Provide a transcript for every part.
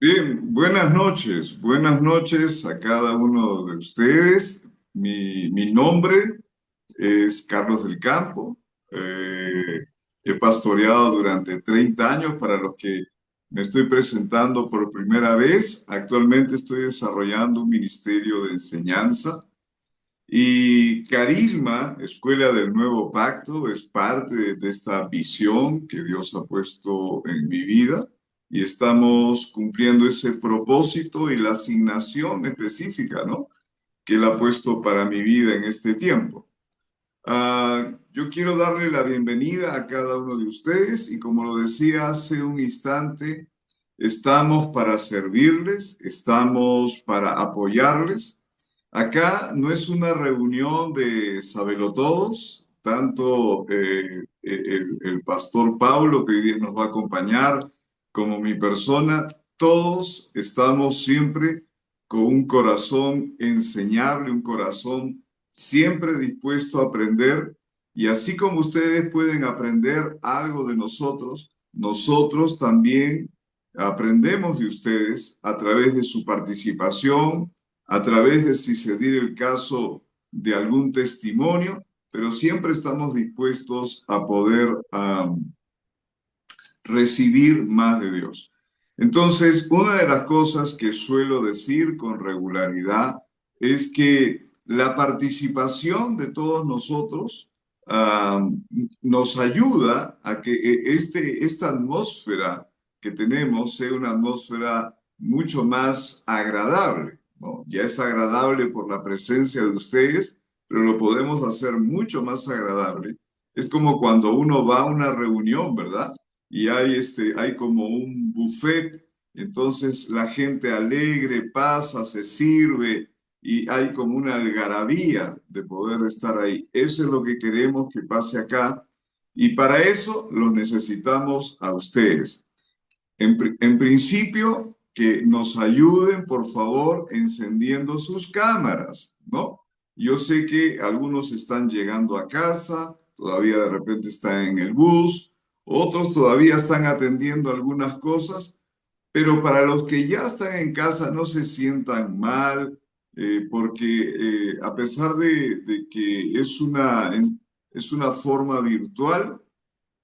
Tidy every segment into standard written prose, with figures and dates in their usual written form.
Bien, buenas noches a cada uno de ustedes. Mi nombre es Carlos del Campo. He pastoreado durante 30 años. Para los que me estoy presentando por primera vez, actualmente estoy desarrollando un ministerio de enseñanza y Carisma, Escuela del Nuevo Pacto, es parte de esta visión que Dios ha puesto en mi vida y estamos cumpliendo ese propósito y la asignación específica, ¿no? Que Él ha puesto para mi vida en este tiempo. Yo quiero darle la bienvenida a cada uno de ustedes y como lo decía hace un instante, estamos para servirles, estamos para apoyarles. Acá no es una reunión de sabelotodos, tanto el pastor Pablo, que hoy día nos va a acompañar, como mi persona, todos estamos siempre con un corazón enseñable, un corazón siempre dispuesto a aprender. Y así como ustedes pueden aprender algo de nosotros, nosotros también aprendemos de ustedes a través de su participación, a través de, si se diera el caso, de algún testimonio, pero siempre estamos dispuestos a poder recibir más de Dios. Entonces, una de las cosas que suelo decir con regularidad es que la participación de todos nosotros ah, nos ayuda a que esta atmósfera que tenemos sea una atmósfera mucho más agradable, ¿no? Ya es agradable por la presencia de ustedes, pero lo podemos hacer mucho más agradable. Es como cuando uno va a una reunión, ¿verdad? Y hay como un buffet, entonces la gente alegre pasa, se sirve y hay como una algarabía de poder estar ahí. Eso es lo que queremos que pase acá y para eso los necesitamos a ustedes. En principio, que nos ayuden, por favor, encendiendo sus cámaras, ¿no? Yo sé que algunos están llegando a casa, todavía de repente están en el bus, otros todavía están atendiendo algunas cosas, pero para los que ya están en casa no se sientan mal, porque a pesar de que es una forma virtual,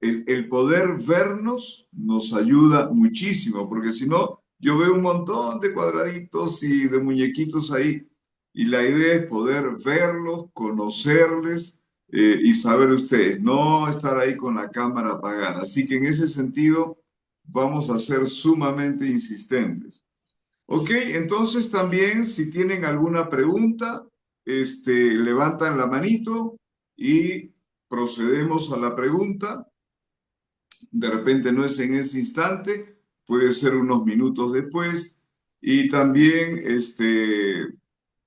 el poder vernos nos ayuda muchísimo, porque si no, yo veo un montón de cuadraditos y de muñequitos ahí, y la idea es poder verlos, conocerles y saber ustedes, no estar ahí con la cámara apagada. Así que en ese sentido vamos a ser sumamente insistentes. Ok, entonces también si tienen alguna pregunta, levantan la manito y procedemos a la pregunta. De repente no es en ese instante, puede ser unos minutos después y también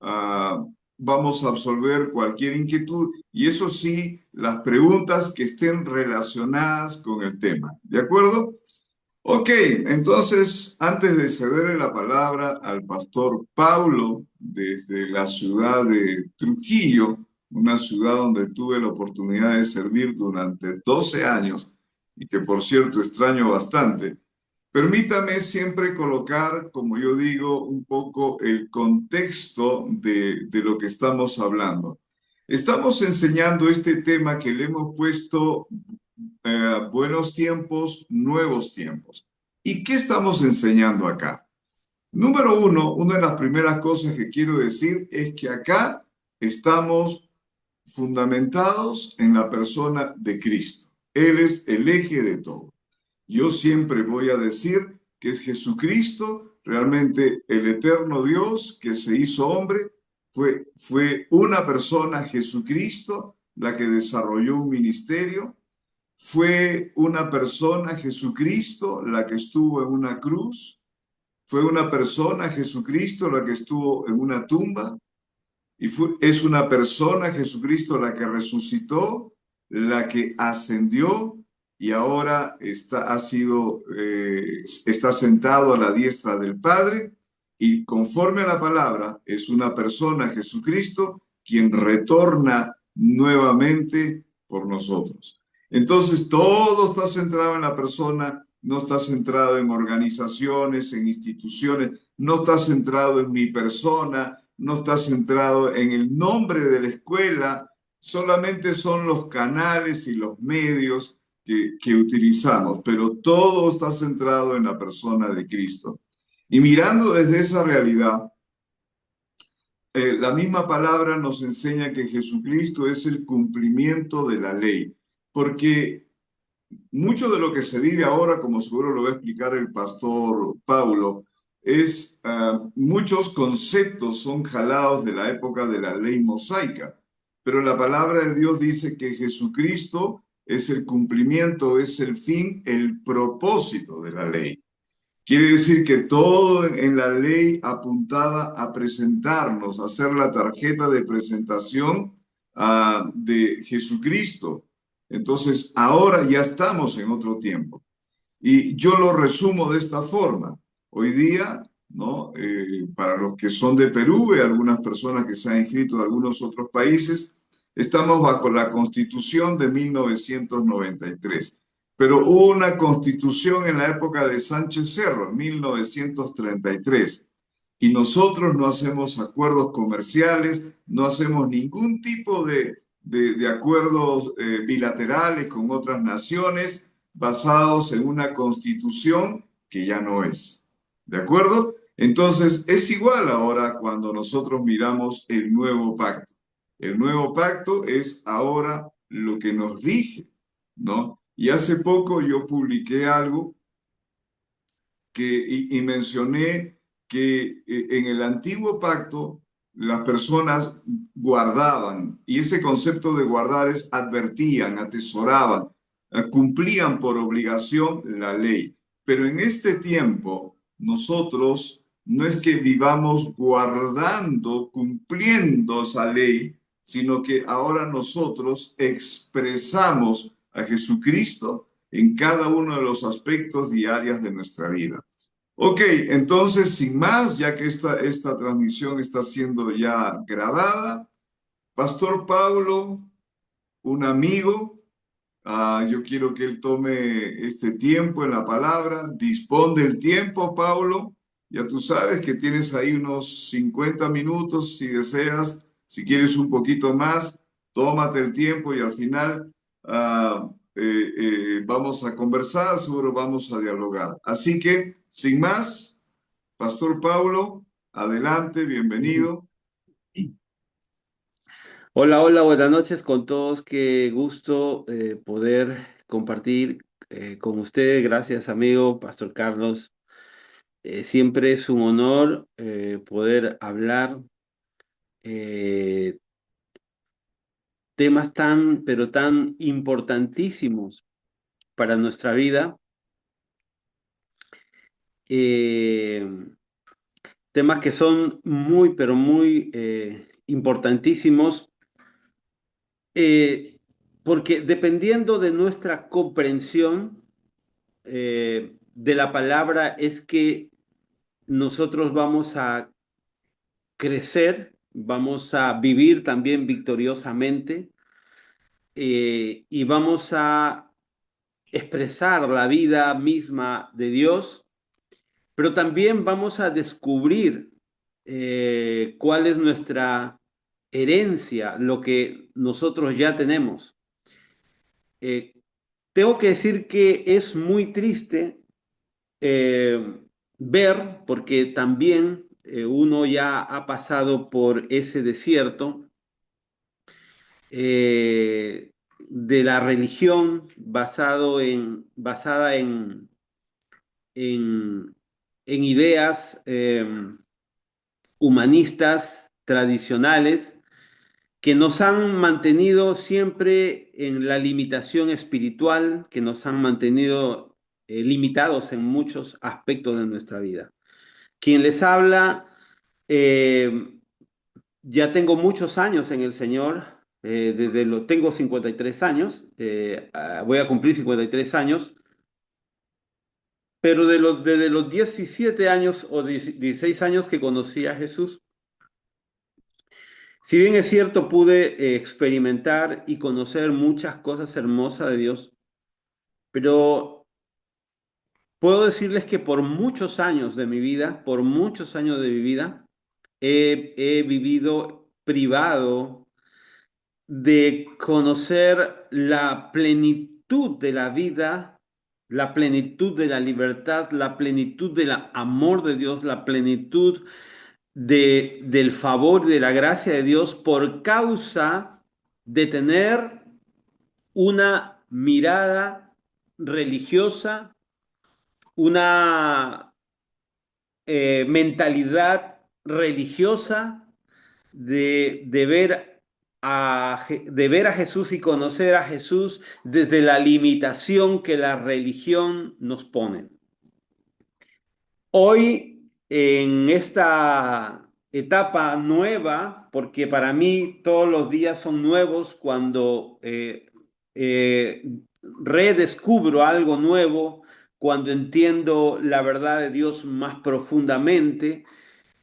ah, vamos a absolver cualquier inquietud y eso sí, las preguntas que estén relacionadas con el tema. ¿De acuerdo? Ok, entonces antes de cederle la palabra al pastor Paulo desde la ciudad de Trujillo, una ciudad donde tuve la oportunidad de servir durante 12 años y que por cierto extraño bastante, permítame siempre colocar, como yo digo, un poco el contexto de lo que estamos hablando. Estamos enseñando este tema que le hemos puesto buenos tiempos, nuevos tiempos. ¿Y qué estamos enseñando acá? Número uno, una de las primeras cosas que quiero decir es que acá estamos fundamentados en la persona de Cristo. Él es el eje de todo. Yo siempre voy a decir que es Jesucristo, realmente el eterno Dios que se hizo hombre, fue una persona, Jesucristo, la que desarrolló un ministerio, fue una persona, Jesucristo, la que estuvo en una cruz, fue una persona, Jesucristo, la que estuvo en una tumba, y es una persona, Jesucristo, la que resucitó, la que ascendió y ahora está sentado a la diestra del Padre. Y conforme a la palabra, es una persona, Jesucristo, quien retorna nuevamente por nosotros. Entonces, todo está centrado en la persona no está centrado en organizaciones, en instituciones, no está centrado en mi persona, no está centrado en el nombre de la escuela, solamente son los canales y los medios que utilizamos, pero todo está centrado en la persona de Cristo. Y mirando desde esa realidad, la misma palabra nos enseña que Jesucristo es el cumplimiento de la ley, porque mucho de lo que se vive ahora, como seguro lo va a explicar el pastor Paulo, es muchos conceptos son jalados de la época de la ley mosaica, pero la palabra de Dios dice que Jesucristo es el cumplimiento, es el fin, el propósito de la ley. Quiere decir que todo en la ley apuntaba a presentarnos, a hacer la tarjeta de presentación de Jesucristo. Entonces, ahora ya estamos en otro tiempo. Y yo lo resumo de esta forma. Hoy día, ¿no? Para los que son de Perú y algunas personas que se han inscrito de algunos otros países, estamos bajo la Constitución de 1993. Pero hubo una constitución en la época de Sánchez Cerro, en 1933. Y nosotros no hacemos acuerdos comerciales, no hacemos ningún tipo de acuerdos bilaterales con otras naciones basados en una constitución que ya no es. ¿De acuerdo? Entonces, es igual ahora cuando nosotros miramos el nuevo pacto. El nuevo pacto es ahora lo que nos rige, ¿no? Y hace poco yo publiqué algo y mencioné que en el antiguo pacto las personas guardaban, y ese concepto de guardar es advertían, atesoraban, cumplían por obligación la ley. Pero en este tiempo, nosotros no es que vivamos guardando, cumpliendo esa ley, sino que ahora nosotros expresamos a Jesucristo en cada uno de los aspectos diarios de nuestra vida. Ok, entonces, sin más, ya que esta transmisión está siendo ya grabada, Pastor Pablo, un amigo, yo quiero que él tome este tiempo en la palabra. Dispón del tiempo, Pablo. Ya tú sabes que tienes ahí unos 50 minutos si deseas, si quieres un poquito más, tómate el tiempo y al final vamos a conversar, seguro vamos a dialogar. Así que, sin más, Pastor Pablo, adelante, bienvenido. Hola, hola, buenas noches con todos. Qué gusto poder compartir con usted. Gracias, amigo, Pastor Carlos. Siempre es un honor poder hablar eh, temas tan, pero tan importantísimos para nuestra vida. eh, Temas que son muy, pero muy importantísimos eh, porque dependiendo de nuestra comprensión, de la palabra es que nosotros vamos a crecer, vamos a vivir también victoriosamente y vamos a expresar la vida misma de Dios, pero también vamos a descubrir cuál es nuestra herencia, lo que nosotros ya tenemos. Eh, Tengo que decir que es muy triste eh, ver, porque también uno ya ha pasado por ese desierto de la religión basada en, en ideas humanistas tradicionales que nos han mantenido siempre en la limitación espiritual, que nos han mantenido limitados en muchos aspectos de nuestra vida. Quien les habla, eh, ya tengo muchos años en el Señor, tengo 53 años, voy a cumplir 53 años, pero desde los 17 años o 16 años que conocí a Jesús, si bien es cierto, pude experimentar y conocer muchas cosas hermosas de Dios, pero puedo decirles que por muchos años de mi vida, por muchos años de mi vida, he vivido privado de conocer la plenitud de la vida, la plenitud de la libertad, la plenitud del amor de Dios, la plenitud del favor y de la gracia de Dios por causa de tener una mirada religiosa, una mentalidad religiosa de ver a Jesús y conocer a Jesús desde la limitación que la religión nos pone. Hoy, en esta etapa nueva, porque para mí todos los días son nuevos cuando eh, redescubro algo nuevo, cuando entiendo la verdad de Dios más profundamente,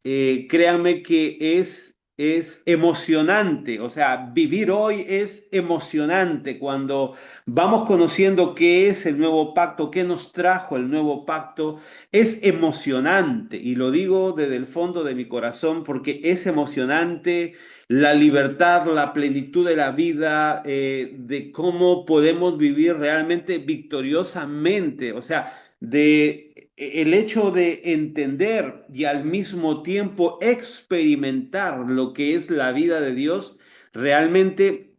créanme que es emocionante, o sea, vivir hoy es emocionante cuando vamos conociendo qué es el nuevo pacto, qué nos trajo el nuevo pacto, es emocionante y lo digo desde el fondo de mi corazón porque es emocionante la libertad, la plenitud de la vida, de cómo podemos vivir realmente victoriosamente, o sea, de el hecho de entender y al mismo tiempo experimentar lo que es la vida de Dios, realmente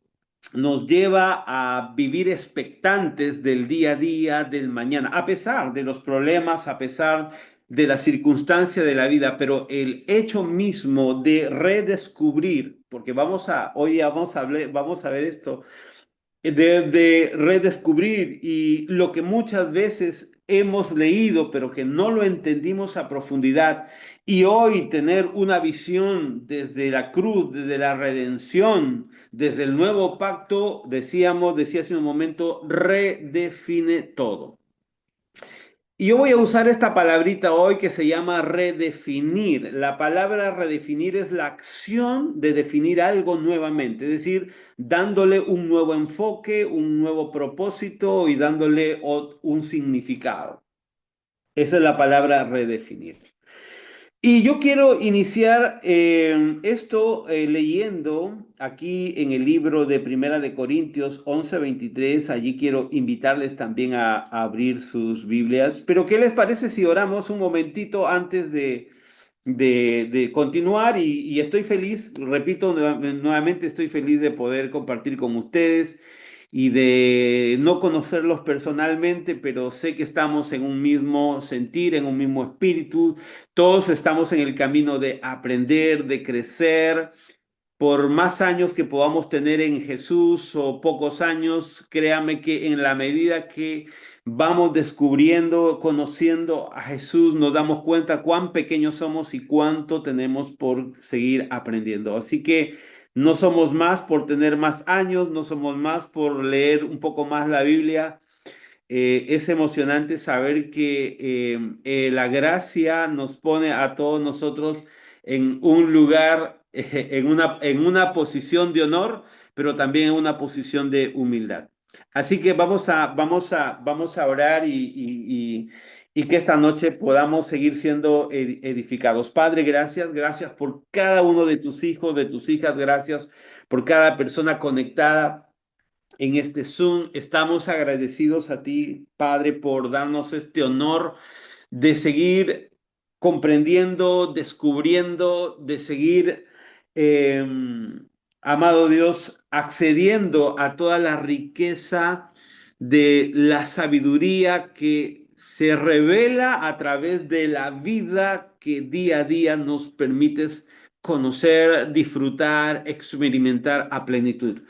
nos lleva a vivir expectantes del día a día, del mañana, a pesar de los problemas, a pesar de la circunstancia de la vida, pero el hecho mismo de redescubrir, porque hoy vamos a ver esto, de redescubrir y lo que muchas veces hemos leído, pero que no lo entendimos a profundidad, y hoy tener una visión desde la cruz, desde la redención, desde el nuevo pacto, decía hace un momento, redefine todo. Y yo voy a usar esta palabrita hoy que se llama redefinir. La palabra redefinir es la acción de definir algo nuevamente, es decir, dándole un nuevo enfoque, un nuevo propósito y dándole un significado. Esa es la palabra redefinir. Y yo quiero iniciar esto leyendo aquí en el libro de Primera de Corintios 11:23. Allí quiero invitarles también a abrir sus Biblias. Pero ¿qué les parece si oramos un momentito antes de continuar? Y estoy feliz, repito nuevamente, estoy feliz de poder compartir con ustedes y de no conocerlos personalmente, pero sé que estamos en un mismo sentir, en un mismo espíritu. Todos estamos en el camino de aprender, de crecer. Por más años que podamos tener en Jesús o pocos años, créame que en la medida que vamos descubriendo, conociendo a Jesús, nos damos cuenta cuán pequeños somos y cuánto tenemos por seguir aprendiendo. Así que no somos más por tener más años, no somos más por leer un poco más la Biblia. Es emocionante saber que la gracia nos pone a todos nosotros en un lugar, en una posición de honor, pero también en una posición de humildad. Así que vamos a orar y que esta noche podamos seguir siendo edificados. Padre, gracias por cada uno de tus hijos, de tus hijas, gracias por cada persona conectada en este Zoom. Estamos agradecidos a ti, Padre, por darnos este honor de seguir comprendiendo, descubriendo, de seguir, eh, amado Dios, accediendo a toda la riqueza de la sabiduría que se revela a través de la vida que día a día nos permites conocer, disfrutar, experimentar a plenitud.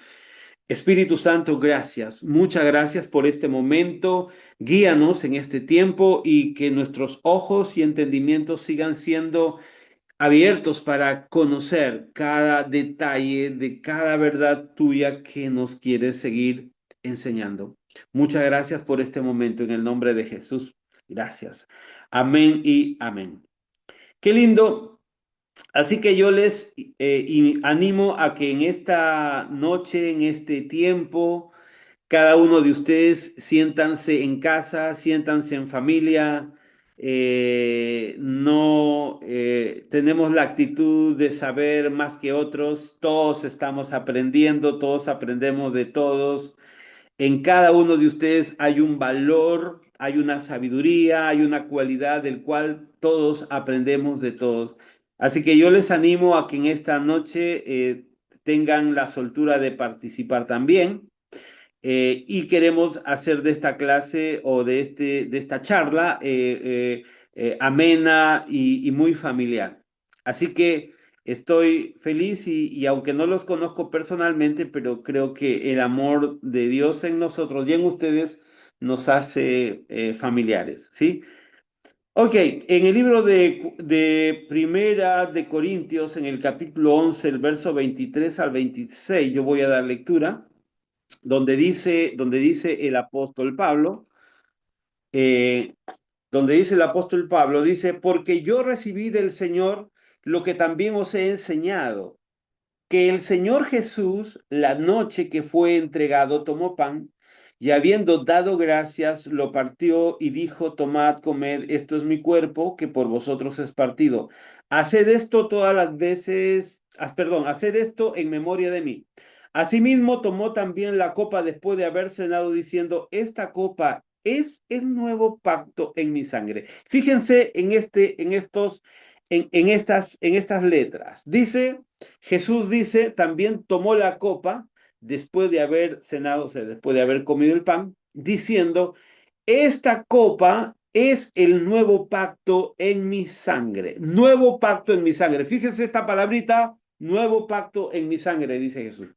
Espíritu Santo, gracias. Muchas gracias por este momento. Guíanos en este tiempo y que nuestros ojos y entendimientos sigan siendo abiertos para conocer cada detalle de cada verdad tuya que nos quieres seguir enseñando. Muchas gracias por este momento en el nombre de Jesús. Gracias. Amén y amén. Qué lindo. Así que yo les animo a que en esta noche, en este tiempo, Cada uno de ustedes siéntanse en casa, siéntanse en familia. No tenemos la actitud de saber más que otros. Todos estamos aprendiendo, todos aprendemos de todos. En cada uno de ustedes hay un valor, hay una sabiduría, hay una cualidad del cual todos aprendemos de todos. Así que yo les animo a que en esta noche tengan la soltura de participar también. Y queremos hacer de esta clase o de esta charla amena y muy familiar. Así que estoy feliz y aunque no los conozco personalmente, pero creo que el amor de Dios en nosotros y en ustedes nos hace familiares, ¿sí? Ok, en el libro de Primera de Corintios, en el capítulo 11, el verso 23 al 26, yo voy a dar lectura donde dice el apóstol Pablo, eh, donde dice el apóstol Pablo, dice, porque yo recibí del Señor lo que también os he enseñado, que el Señor Jesús, la noche que fue entregado, tomó pan y habiendo dado gracias, lo partió y dijo, tomad, comed, esto es mi cuerpo, que por vosotros es partido. Haced esto todas las veces, perdón, haced esto en memoria de mí. Asimismo, tomó también la copa después de haber cenado, diciendo, esta copa es el nuevo pacto en mi sangre. Fíjense en estas letras. Dice, Jesús dice, también tomó la copa después de haber cenado, o sea, después de haber comido el pan, diciendo, esta copa es el nuevo pacto en mi sangre. Nuevo pacto en mi sangre. Fíjense esta palabrita, nuevo pacto en mi sangre, dice Jesús.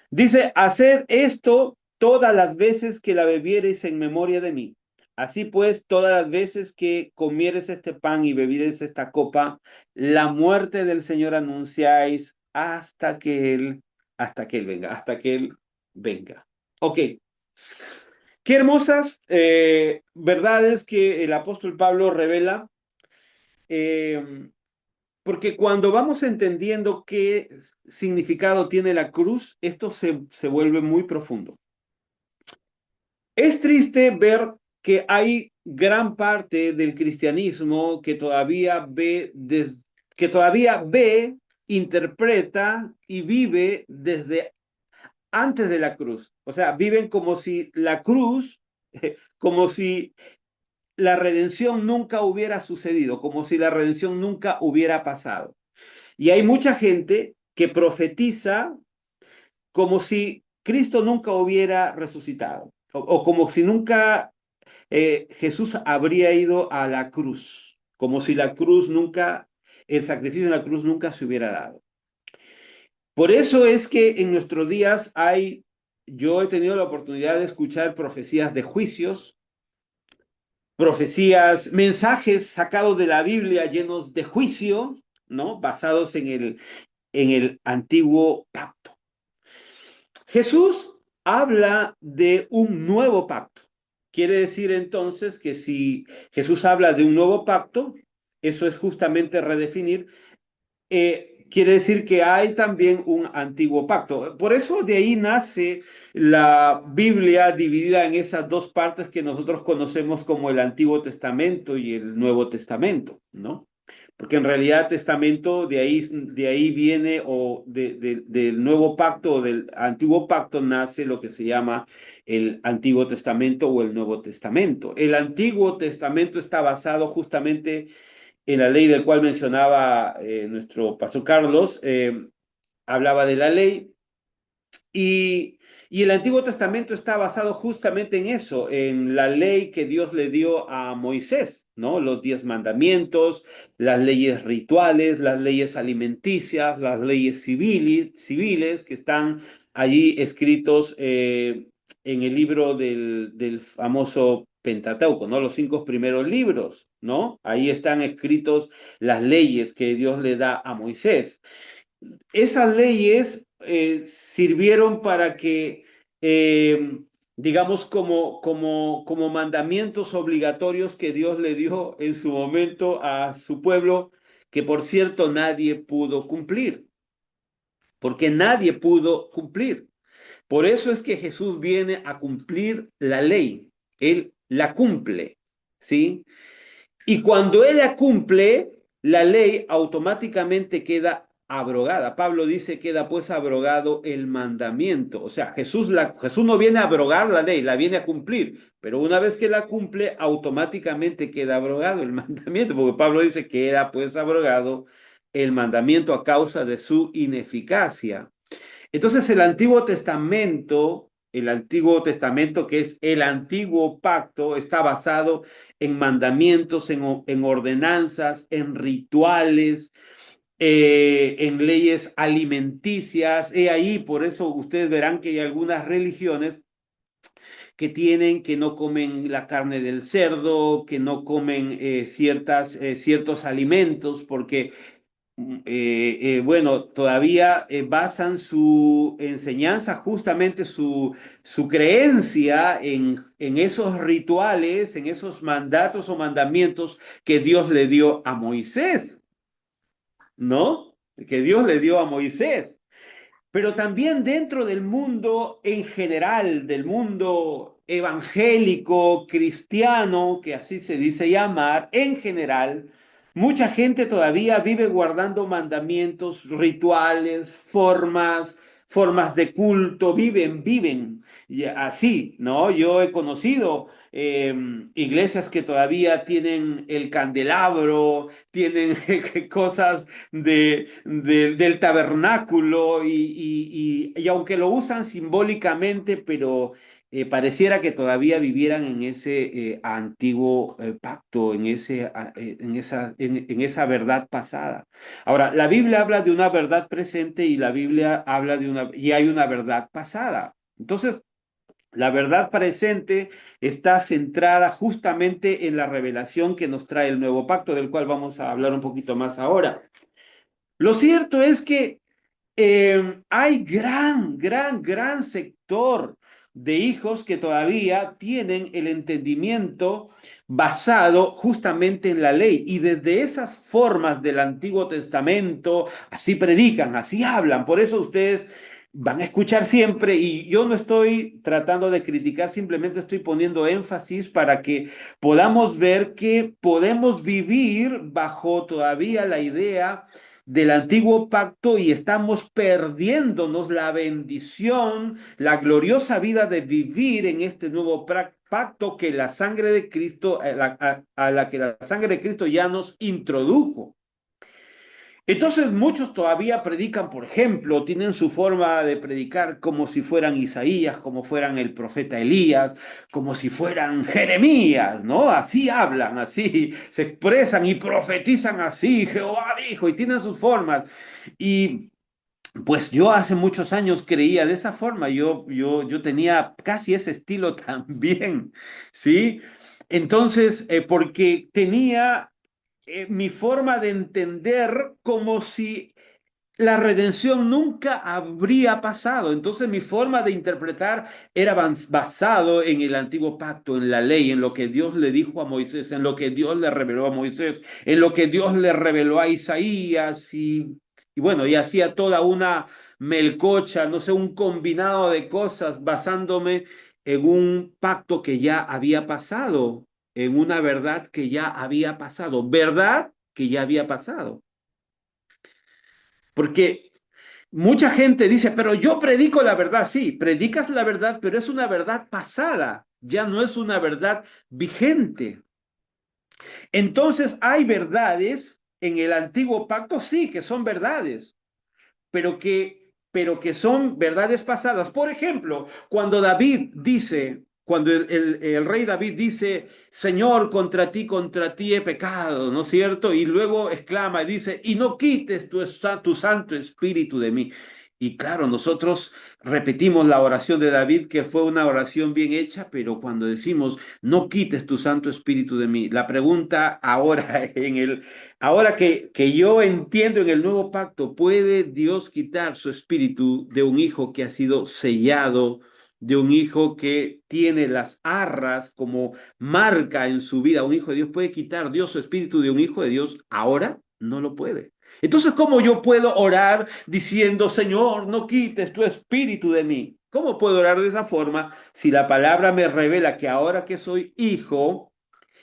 Dice, haced esto todas las veces que la bebiereis en memoria de mí. Así pues, todas las veces que comieres este pan y bebieres esta copa, la muerte del Señor anunciáis hasta que Él venga, hasta que Él venga. Ok, qué hermosas verdades que el apóstol Pablo revela, eh, porque cuando vamos entendiendo qué significado tiene la cruz, esto se vuelve muy profundo. Es triste ver que hay gran parte del cristianismo que todavía ve, interpreta y vive desde antes de la cruz. O sea, viven como si la cruz, como si la redención nunca hubiera sucedido, como si la redención nunca hubiera pasado. Y hay mucha gente que profetiza como si Cristo nunca hubiera resucitado, o como si nunca Jesús habría ido a la cruz, como si la cruz nunca, el sacrificio de la cruz nunca se hubiera dado. Por eso es que en nuestros días yo he tenido la oportunidad de escuchar profecías de juicios, profecías, mensajes sacados de la Biblia llenos de juicio, ¿no? Basados en el antiguo pacto. Jesús habla de un nuevo pacto. Quiere decir entonces que si Jesús habla de un nuevo pacto, eso es justamente redefinir, quiere decir que hay también un antiguo pacto. Por eso de ahí nace la Biblia dividida en esas dos partes que nosotros conocemos como el Antiguo Testamento y el Nuevo Testamento, ¿no? Porque en realidad testamento de ahí viene o del nuevo pacto o del antiguo pacto nace lo que se llama el Antiguo Testamento o el Nuevo Testamento. El Antiguo Testamento está basado justamente en la ley del cual mencionaba nuestro pastor Carlos, hablaba de la ley y, y el Antiguo Testamento está basado justamente en eso, en la ley que Dios le dio a Moisés, ¿no? Los 10 mandamientos, las leyes rituales, las leyes alimenticias, las leyes civiles que están allí escritos en el libro del famoso Pentateuco, ¿no? Los 5 primeros libros, ¿no? Ahí están escritos las leyes que Dios le da a Moisés. Esas leyes sirvieron para que, digamos, como mandamientos obligatorios que Dios le dio en su momento a su pueblo, que por cierto nadie pudo cumplir, porque nadie pudo cumplir. Por eso es que Jesús viene a cumplir la ley. Él la cumple, ¿sí? Y cuando Él la cumple, la ley automáticamente queda abrogada. Pablo dice, queda pues abrogado el mandamiento. O sea, Jesús no viene a abrogar la ley, la viene a cumplir. Pero una vez que la cumple, automáticamente queda abrogado el mandamiento, porque Pablo dice, queda pues abrogado el mandamiento a causa de su ineficacia. Entonces el Antiguo Testamento, que es el antiguo pacto, está basado en mandamientos, en ordenanzas, en rituales, en leyes alimenticias. He ahí, por eso ustedes verán que hay algunas religiones que no comen la carne del cerdo, que no comen ciertos alimentos, porque bueno, todavía basan su enseñanza, justamente su creencia en esos rituales, en esos mandatos o mandamientos que Dios le dio a Moisés, ¿no? Que Dios le dio a Moisés. Pero también dentro del mundo en general, del mundo evangélico, cristiano, que así se dice llamar, en general, mucha gente todavía vive guardando mandamientos, rituales, formas de culto, viven y así, ¿no? Yo he conocido iglesias que todavía tienen el candelabro, tienen cosas del tabernáculo y aunque lo usan simbólicamente, pero pareciera que todavía vivieran en ese antiguo pacto, en esa verdad pasada. Ahora, la Biblia habla de una verdad presente y la Biblia habla y hay una verdad pasada. Entonces, la verdad presente está centrada justamente en la revelación que nos trae el nuevo pacto, del cual vamos a hablar un poquito más ahora. Lo cierto es que hay gran sector de hijos que todavía tienen el entendimiento basado justamente en la ley. Y desde esas formas del Antiguo Testamento, así predican, así hablan. Por eso ustedes van a escuchar siempre, y yo no estoy tratando de criticar, simplemente estoy poniendo énfasis para que podamos ver que podemos vivir bajo todavía la idea del antiguo pacto y estamos perdiéndonos la bendición, la gloriosa vida de vivir en este nuevo pacto que la sangre de Cristo, a la que la sangre de Cristo ya nos introdujo. Entonces muchos todavía predican, por ejemplo, tienen su forma de predicar como si fueran Isaías, como fueran el profeta Elías, como si fueran Jeremías, ¿no? Así hablan, así se expresan y profetizan así, Jehová dijo, y tienen sus formas. Y pues yo hace muchos años creía de esa forma, yo tenía casi ese estilo también, ¿sí? Entonces, porque tenía mi forma de entender como si la redención nunca habría pasado. Entonces mi forma de interpretar era basado en el antiguo pacto, en la ley, en lo que Dios le dijo a Moisés, en lo que Dios le reveló a Moisés, en lo que Dios le reveló a Isaías y bueno, y hacía toda una melcocha, no sé, un combinado de cosas basándome en un pacto que ya había pasado, en una verdad que ya había pasado, verdad que ya había pasado. Porque mucha gente dice, pero yo predico la verdad. Sí, predicas la verdad, pero es una verdad pasada, ya no es una verdad vigente. Entonces hay verdades en el antiguo pacto, sí, que son verdades, pero que son verdades pasadas. Por ejemplo, cuando David dice, cuando el rey David dice, Señor, contra ti he pecado, ¿no es cierto? Y luego exclama y dice, y no quites tu Santo Espíritu de mí. Y claro, nosotros repetimos la oración de David, que fue una oración bien hecha, pero cuando decimos, no quites tu Santo Espíritu de mí, la pregunta ahora ahora que yo entiendo en el nuevo pacto, ¿puede Dios quitar su espíritu de un hijo que ha sido sellado, de un hijo que tiene las arras como marca en su vida? Un hijo de Dios, ¿puede quitar Dios su espíritu de un hijo de Dios ahora? No lo puede. Entonces, ¿cómo yo puedo orar diciendo, Señor, no quites tu espíritu de mí? ¿Cómo puedo orar de esa forma si la palabra me revela que ahora que soy hijo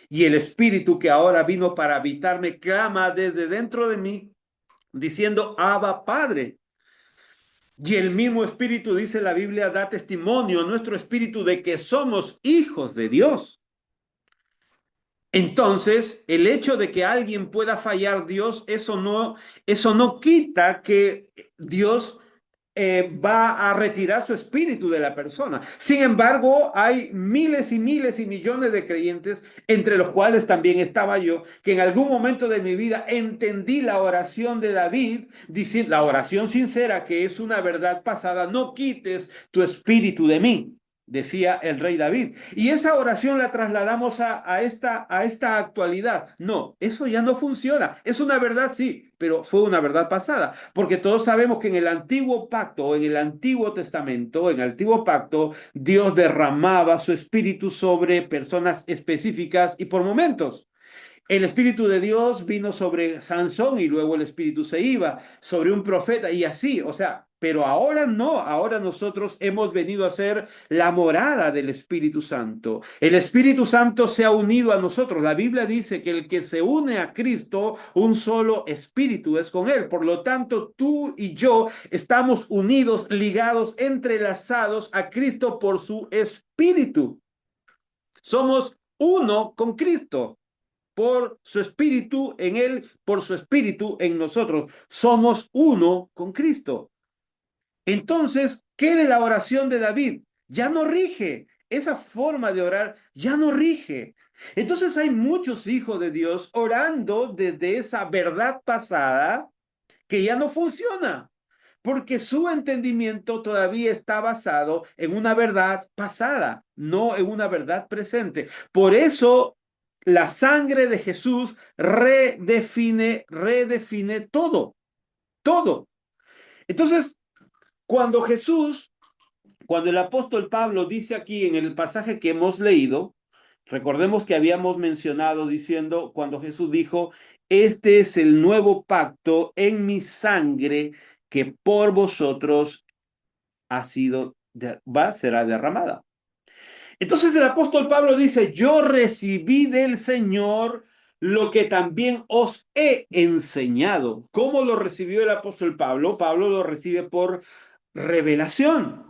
y el Espíritu que ahora vino para habitarme clama desde dentro de mí diciendo, Abba, Padre? Y el mismo Espíritu, dice la Biblia, da testimonio a nuestro espíritu de que somos hijos de Dios. Entonces, el hecho de que alguien pueda fallar Dios, eso no quita que Dios va a retirar su espíritu de la persona. Sin embargo, hay miles y millones de creyentes, entre los cuales también estaba yo, que en algún momento de mi vida entendí la oración de David, diciendo, la oración sincera, que es una verdad pasada: no quites tu espíritu de mí, decía el rey David. Y esa oración la trasladamos a esta actualidad. No, eso ya no funciona. Es una verdad, sí, pero fue una verdad pasada, porque todos sabemos que en el antiguo pacto, en el antiguo testamento, en el antiguo pacto, Dios derramaba su espíritu sobre personas específicas y por momentos. El Espíritu de Dios vino sobre Sansón y luego el Espíritu se iba sobre un profeta y así, o sea, pero ahora no, ahora nosotros hemos venido a ser la morada del Espíritu Santo. El Espíritu Santo se ha unido a nosotros. La Biblia dice que el que se une a Cristo, un solo espíritu es con él. Por lo tanto, tú y yo estamos unidos, ligados, entrelazados a Cristo por su Espíritu. Somos uno con Cristo por su espíritu en él, por su espíritu en nosotros. Somos uno con Cristo. Entonces, ¿qué de la oración de David? Ya no rige. Esa forma de orar ya no rige. Entonces hay muchos hijos de Dios orando desde esa verdad pasada que ya no funciona, porque su entendimiento todavía está basado en una verdad pasada, no en una verdad presente. Por eso la sangre de Jesús redefine todo, todo. Entonces, cuando Jesús, cuando el apóstol Pablo dice aquí en el pasaje que hemos leído, recordemos que habíamos mencionado diciendo cuando Jesús dijo, este es el nuevo pacto en mi sangre que por vosotros será derramada. Entonces el apóstol Pablo dice, yo recibí del Señor lo que también os he enseñado. ¿Cómo lo recibió el apóstol Pablo? Pablo lo recibe por revelación.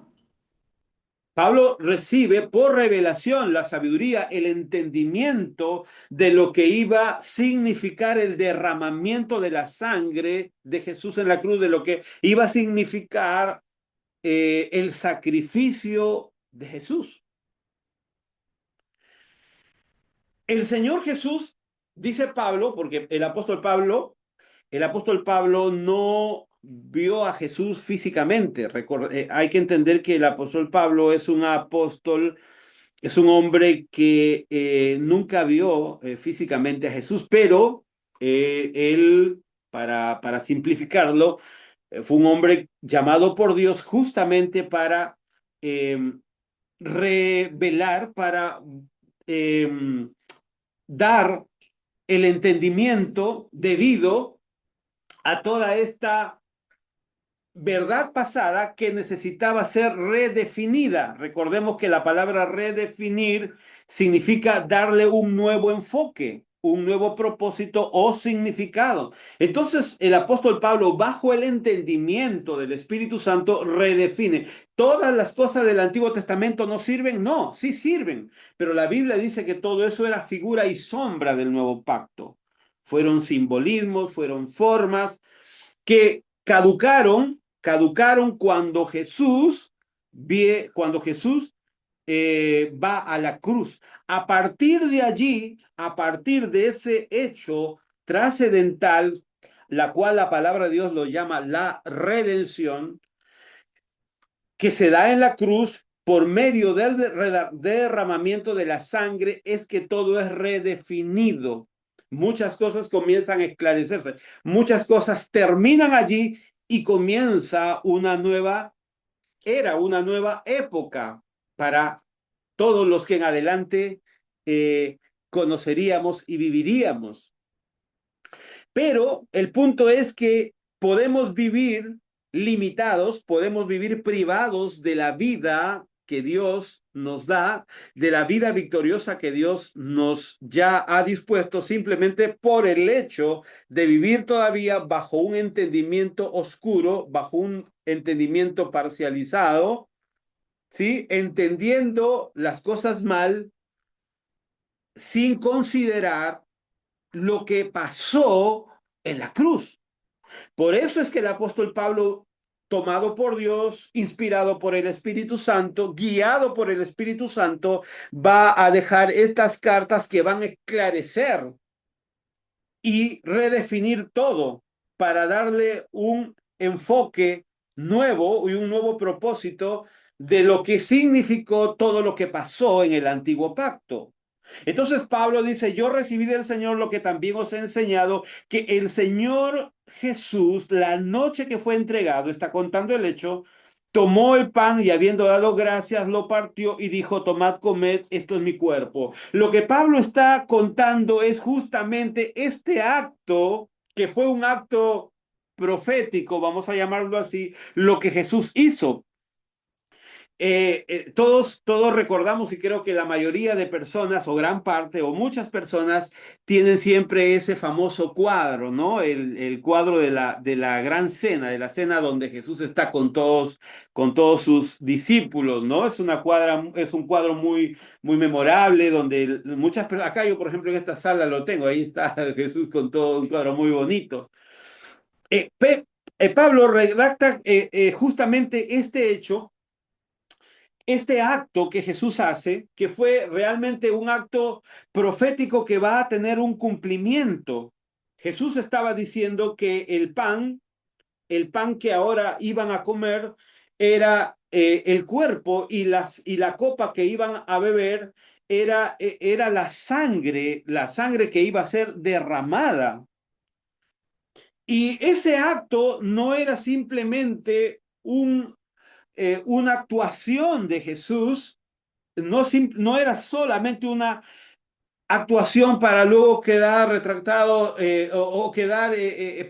Pablo recibe por revelación la sabiduría, el entendimiento de lo que iba a significar el derramamiento de la sangre de Jesús en la cruz, de lo que iba a significar el sacrificio de Jesús. El Señor Jesús, dice Pablo, porque el apóstol Pablo no vio a Jesús físicamente. Hay que entender que el apóstol Pablo es un apóstol, es un hombre que nunca vio físicamente a Jesús, pero él, para simplificarlo, fue un hombre llamado por Dios justamente para eh, revelar, para eh, dar el entendimiento debido a toda esta verdad pasada que necesitaba ser redefinida. Recordemos que la palabra redefinir significa darle un nuevo enfoque, un nuevo propósito o significado. Entonces, el apóstol Pablo, bajo el entendimiento del Espíritu Santo, redefine. ¿Todas las cosas del Antiguo Testamento no sirven? No, sí sirven, pero la Biblia dice que todo eso era figura y sombra del nuevo pacto. Fueron simbolismos, fueron formas que caducaron cuando Jesús va a la cruz. A partir de allí, a partir de ese hecho trascendental, la cual la palabra de Dios lo llama la redención, que se da en la cruz por medio del derramamiento de la sangre, es que todo es redefinido. Muchas cosas comienzan a esclarecerse, muchas cosas terminan allí y comienza una nueva era, una nueva época para todos los que en adelante conoceríamos y viviríamos. Pero el punto es que podemos vivir limitados, podemos vivir privados de la vida que Dios nos da, de la vida victoriosa que Dios nos ya ha dispuesto, simplemente por el hecho de vivir todavía bajo un entendimiento oscuro, bajo un entendimiento parcializado, ¿sí? Entendiendo las cosas mal sin considerar lo que pasó en la cruz. Por eso es que el apóstol Pablo, tomado por Dios, inspirado por el Espíritu Santo, guiado por el Espíritu Santo, va a dejar estas cartas que van a esclarecer y redefinir todo para darle un enfoque nuevo y un nuevo propósito de lo que significó todo lo que pasó en el antiguo pacto. Entonces Pablo dice, yo recibí del Señor lo que también os he enseñado, que el Señor Jesús, la noche que fue entregado, está contando el hecho, tomó el pan y habiendo dado gracias, lo partió y dijo, tomad, comed, esto es mi cuerpo. Lo que Pablo está contando es justamente este acto, que fue un acto profético, vamos a llamarlo así, lo que Jesús hizo. Todos recordamos y creo que la mayoría de personas o gran parte o muchas personas tienen siempre ese famoso cuadro, ¿no? El cuadro de la gran cena, de la cena donde Jesús está con todos sus discípulos, ¿no? Es un cuadro muy, muy memorable donde muchas personas, acá yo por ejemplo en esta sala lo tengo, ahí está Jesús con todo un cuadro muy bonito. Eh, Pe- Pablo redacta justamente este hecho, este acto que Jesús hace, que fue realmente un acto profético que va a tener un cumplimiento. Jesús estaba diciendo que el pan que ahora iban a comer era el cuerpo y y la copa que iban a beber era la sangre que iba a ser derramada. Y ese acto no era simplemente una actuación de Jesús, no era solamente una actuación para luego quedar retratado o quedar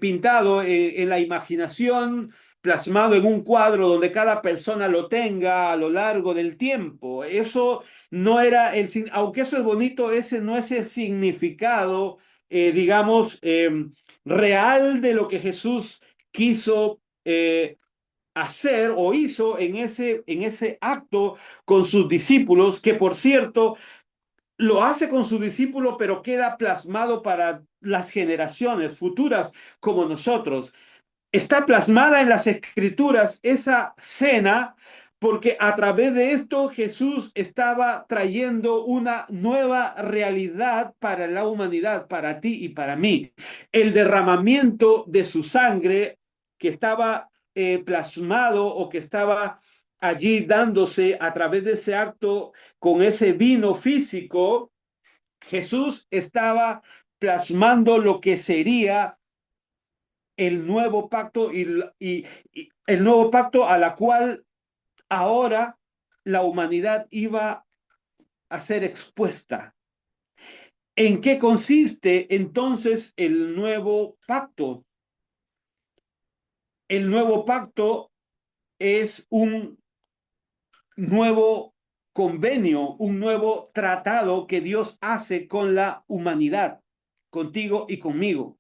pintado en la imaginación, plasmado en un cuadro donde cada persona lo tenga a lo largo del tiempo. Eso no era aunque eso es bonito, ese no es el significado, digamos, real de lo que Jesús quiso hacer o hizo en ese acto con sus discípulos, que por cierto lo hace con su discípulo, pero queda plasmado para las generaciones futuras como nosotros. Está plasmada en las escrituras esa cena porque a través de esto Jesús estaba trayendo una nueva realidad para la humanidad, para ti y para mí. El derramamiento de su sangre que estaba plasmado o que estaba allí dándose a través de ese acto con ese vino físico, Jesús estaba plasmando lo que sería el nuevo pacto y el nuevo pacto a la cual ahora la humanidad iba a ser expuesta. ¿En qué consiste entonces el nuevo pacto? El nuevo pacto es un nuevo convenio, un nuevo tratado que Dios hace con la humanidad, contigo y conmigo.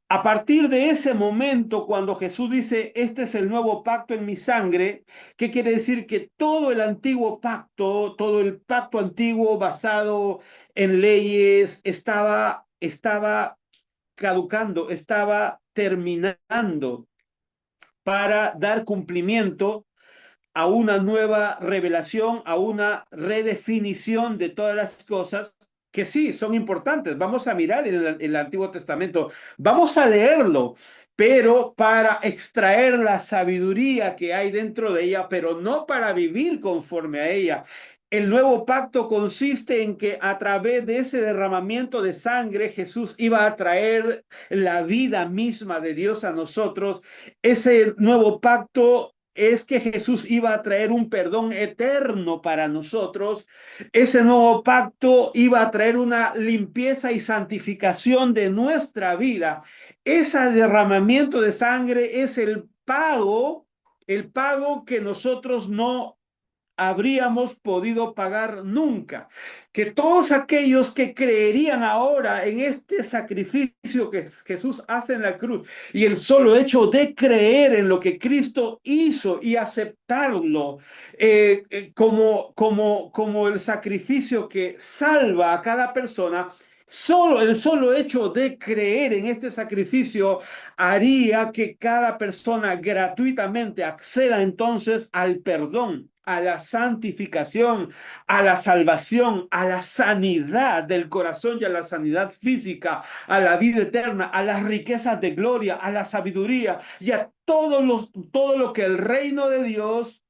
A partir de ese momento, cuando Jesús dice, este es el nuevo pacto en mi sangre, ¿qué quiere decir? Que todo el antiguo pacto, todo el pacto antiguo basado en leyes, estaba caducando, estaba terminando para dar cumplimiento a una nueva revelación, a una redefinición de todas las cosas que sí son importantes. Vamos a mirar el Antiguo Testamento, vamos a leerlo, pero para extraer la sabiduría que hay dentro de ella, pero no para vivir conforme a ella. El nuevo pacto consiste en que a través de ese derramamiento de sangre Jesús iba a traer la vida misma de Dios a nosotros. Ese nuevo pacto es que Jesús iba a traer un perdón eterno para nosotros. Ese nuevo pacto iba a traer una limpieza y santificación de nuestra vida. Ese derramamiento de sangre es el el pago que nosotros no habríamos podido pagar nunca. Que todos aquellos que creerían ahora en este sacrificio que Jesús hace en la cruz y el solo hecho de creer en lo que Cristo hizo y aceptarlo como el sacrificio que salva a cada persona, el solo hecho de creer en este sacrificio haría que cada persona gratuitamente acceda entonces al perdón, a la santificación, a la salvación, a la sanidad del corazón y a la sanidad física, a la vida eterna, a las riquezas de gloria, a la sabiduría y a todo lo que el reino de Dios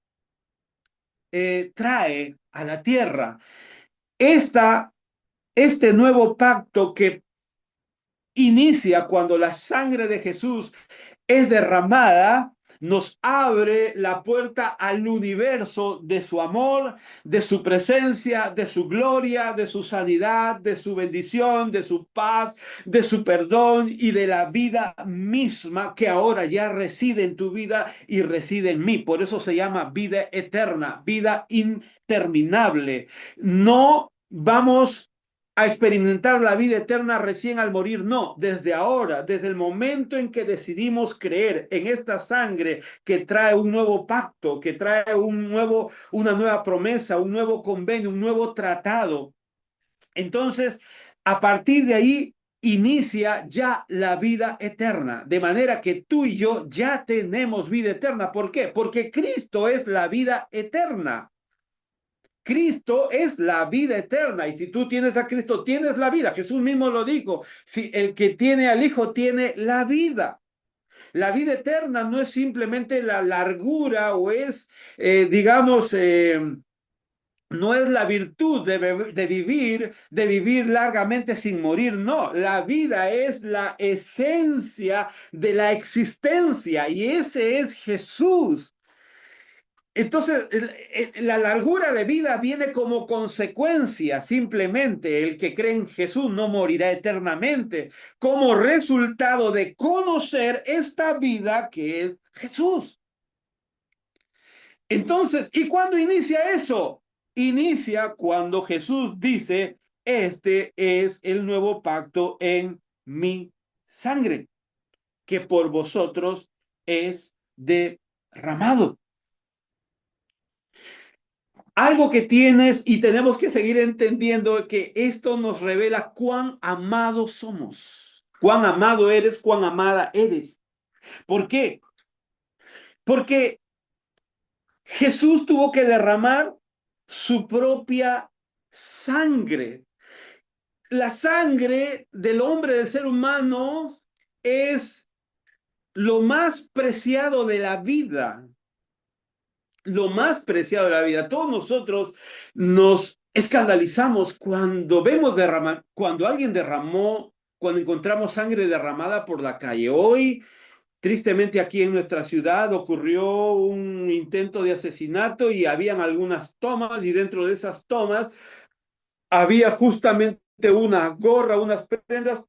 trae a la tierra. Este nuevo pacto que inicia cuando la sangre de Jesús es derramada, nos abre la puerta al universo de su amor, de su presencia, de su gloria, de su sanidad, de su bendición, de su paz, de su perdón y de la vida misma que ahora ya reside en tu vida y reside en mí. Por eso se llama vida eterna, vida interminable. No vamos a experimentar la vida eterna recién al morir, no, desde ahora, desde el momento en que decidimos creer en esta sangre que trae un nuevo pacto, que trae una nueva promesa, un nuevo convenio, un nuevo tratado. Entonces, a partir de ahí inicia ya la vida eterna, de manera que tú y yo ya tenemos vida eterna. ¿Por qué? Porque Cristo es la vida eterna. Cristo es la vida eterna y si tú tienes a Cristo, tienes la vida. Jesús mismo lo dijo, si el que tiene al Hijo tiene la vida. La vida eterna no es simplemente la largura o es, digamos, no es la virtud de vivir largamente sin morir, no. La vida es la esencia de la existencia y ese es Jesús. Entonces, la largura de vida viene como consecuencia, simplemente el que cree en Jesús no morirá eternamente, como resultado de conocer esta vida que es Jesús. Entonces, ¿y cuándo inicia eso? Inicia cuando Jesús dice, este es el nuevo pacto en mi sangre, que por vosotros es derramado. Algo que tienes y tenemos que seguir entendiendo que esto nos revela cuán amados somos, cuán amado eres, cuán amada eres. ¿Por qué? Porque Jesús tuvo que derramar su propia sangre. La sangre del hombre, del ser humano, es lo más preciado de la vida. Lo más preciado de la vida. Todos nosotros nos escandalizamos cuando vemos cuando alguien derramó, cuando encontramos sangre derramada por la calle. Hoy, tristemente aquí en nuestra ciudad ocurrió un intento de asesinato y habían algunas tomas y dentro de esas tomas había justamente una gorra, unas prendas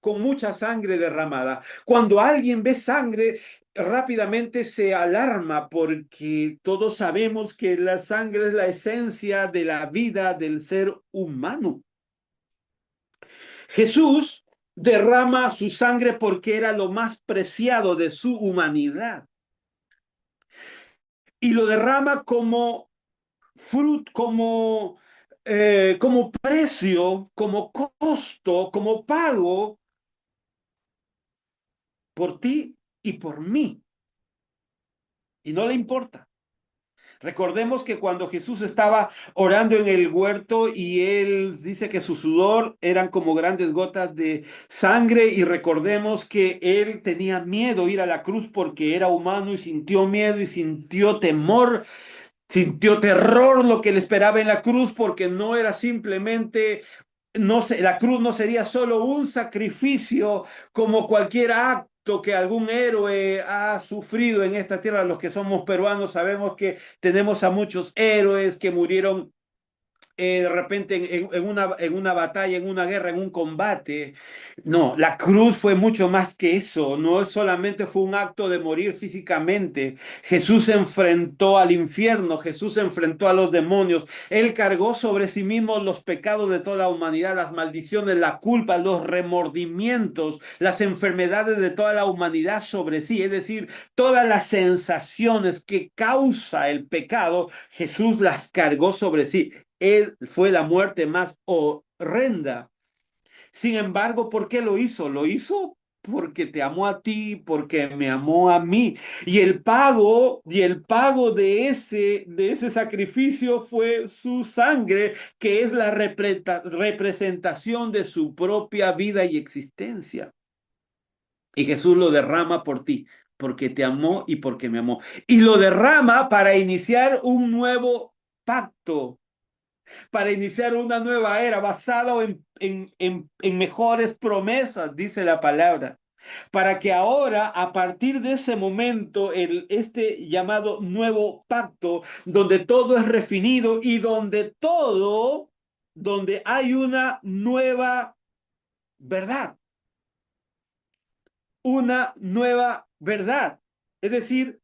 con mucha sangre derramada. Cuando alguien ve sangre, rápidamente se alarma porque todos sabemos que la sangre es la esencia de la vida del ser humano. Jesús derrama su sangre porque era lo más preciado de su humanidad y lo derrama como fruto, como precio, como costo, como pago por ti y por mí. Y no le importa. Recordemos que cuando Jesús estaba orando en el huerto y él dice que su sudor eran como grandes gotas de sangre y recordemos que él tenía miedo ir a la cruz porque era humano y sintió miedo y sintió temor. Sintió terror lo que le esperaba en la cruz porque no era simplemente, la cruz no sería solo un sacrificio como cualquier acto que algún héroe ha sufrido en esta tierra. Los que somos peruanos sabemos que tenemos a muchos héroes que murieron de repente en una batalla, en una guerra, en un combate. No, la cruz fue mucho más que eso. No solamente fue un acto de morir físicamente. Jesús se enfrentó al infierno, Jesús se enfrentó a los demonios. Él cargó sobre sí mismo los pecados de toda la humanidad, las maldiciones, la culpa, los remordimientos, las enfermedades de toda la humanidad sobre sí. Es decir, todas las sensaciones que causa el pecado, Jesús las cargó sobre sí. Él fue la muerte más horrenda. Sin embargo, ¿por qué lo hizo? Lo hizo porque te amó a ti, porque me amó a mí. Y el pago de ese sacrificio fue su sangre, que es la representación de su propia vida y existencia. Y Jesús lo derrama por ti, porque te amó y porque me amó. Y lo derrama para iniciar un nuevo pacto, para iniciar una nueva era basada en mejores promesas, dice la palabra. Para que ahora, a partir de ese momento, este llamado nuevo pacto, donde todo es refinido y donde hay una nueva verdad, una nueva verdad. Es decir,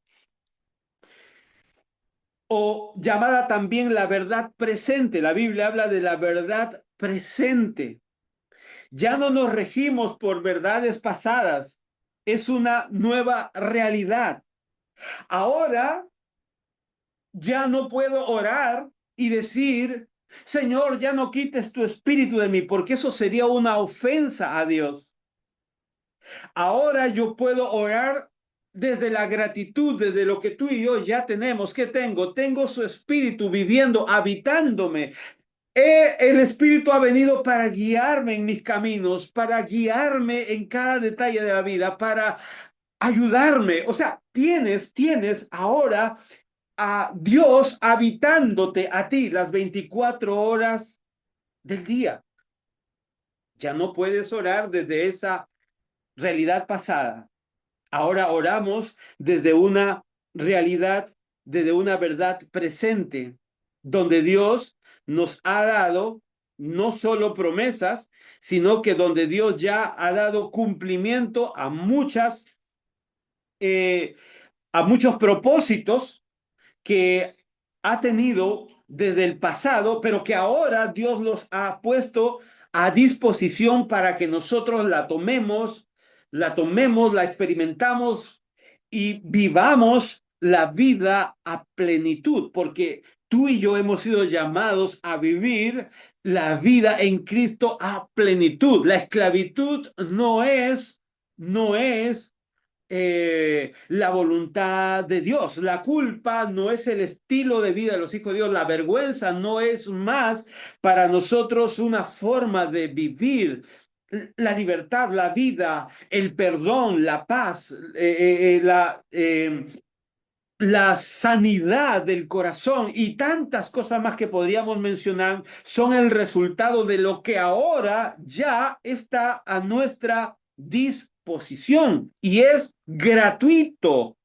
o llamada también la verdad presente. La Biblia habla de la verdad presente. Ya no nos regimos por verdades pasadas. Es una nueva realidad. Ahora ya no puedo orar y decir, Señor, ya no quites tu espíritu de mí, porque eso sería una ofensa a Dios. Ahora yo puedo orar desde la gratitud, desde lo que tú y yo ya tenemos. ¿Qué tengo? Tengo su espíritu viviendo, habitándome. El Espíritu ha venido para guiarme en mis caminos, para guiarme en cada detalle de la vida, para ayudarme. O sea, tienes ahora a Dios habitándote a ti las 24 horas del día. Ya no puedes orar desde esa realidad pasada. Ahora oramos desde una realidad, desde una verdad presente, donde Dios nos ha dado no solo promesas, sino que donde Dios ya ha dado cumplimiento eh, a muchos propósitos que ha tenido desde el pasado, pero que ahora Dios los ha puesto a disposición para que nosotros la experimentamos y vivamos la vida a plenitud, porque tú y yo hemos sido llamados a vivir la vida en Cristo a plenitud. La esclavitud no es la voluntad de Dios. La culpa no es el estilo de vida de los hijos de Dios. La vergüenza no es más para nosotros una forma de vivir. La libertad, la vida, el perdón, la paz, la sanidad del corazón y tantas cosas más que podríamos mencionar son el resultado de lo que ahora ya está a nuestra disposición y es gratuito,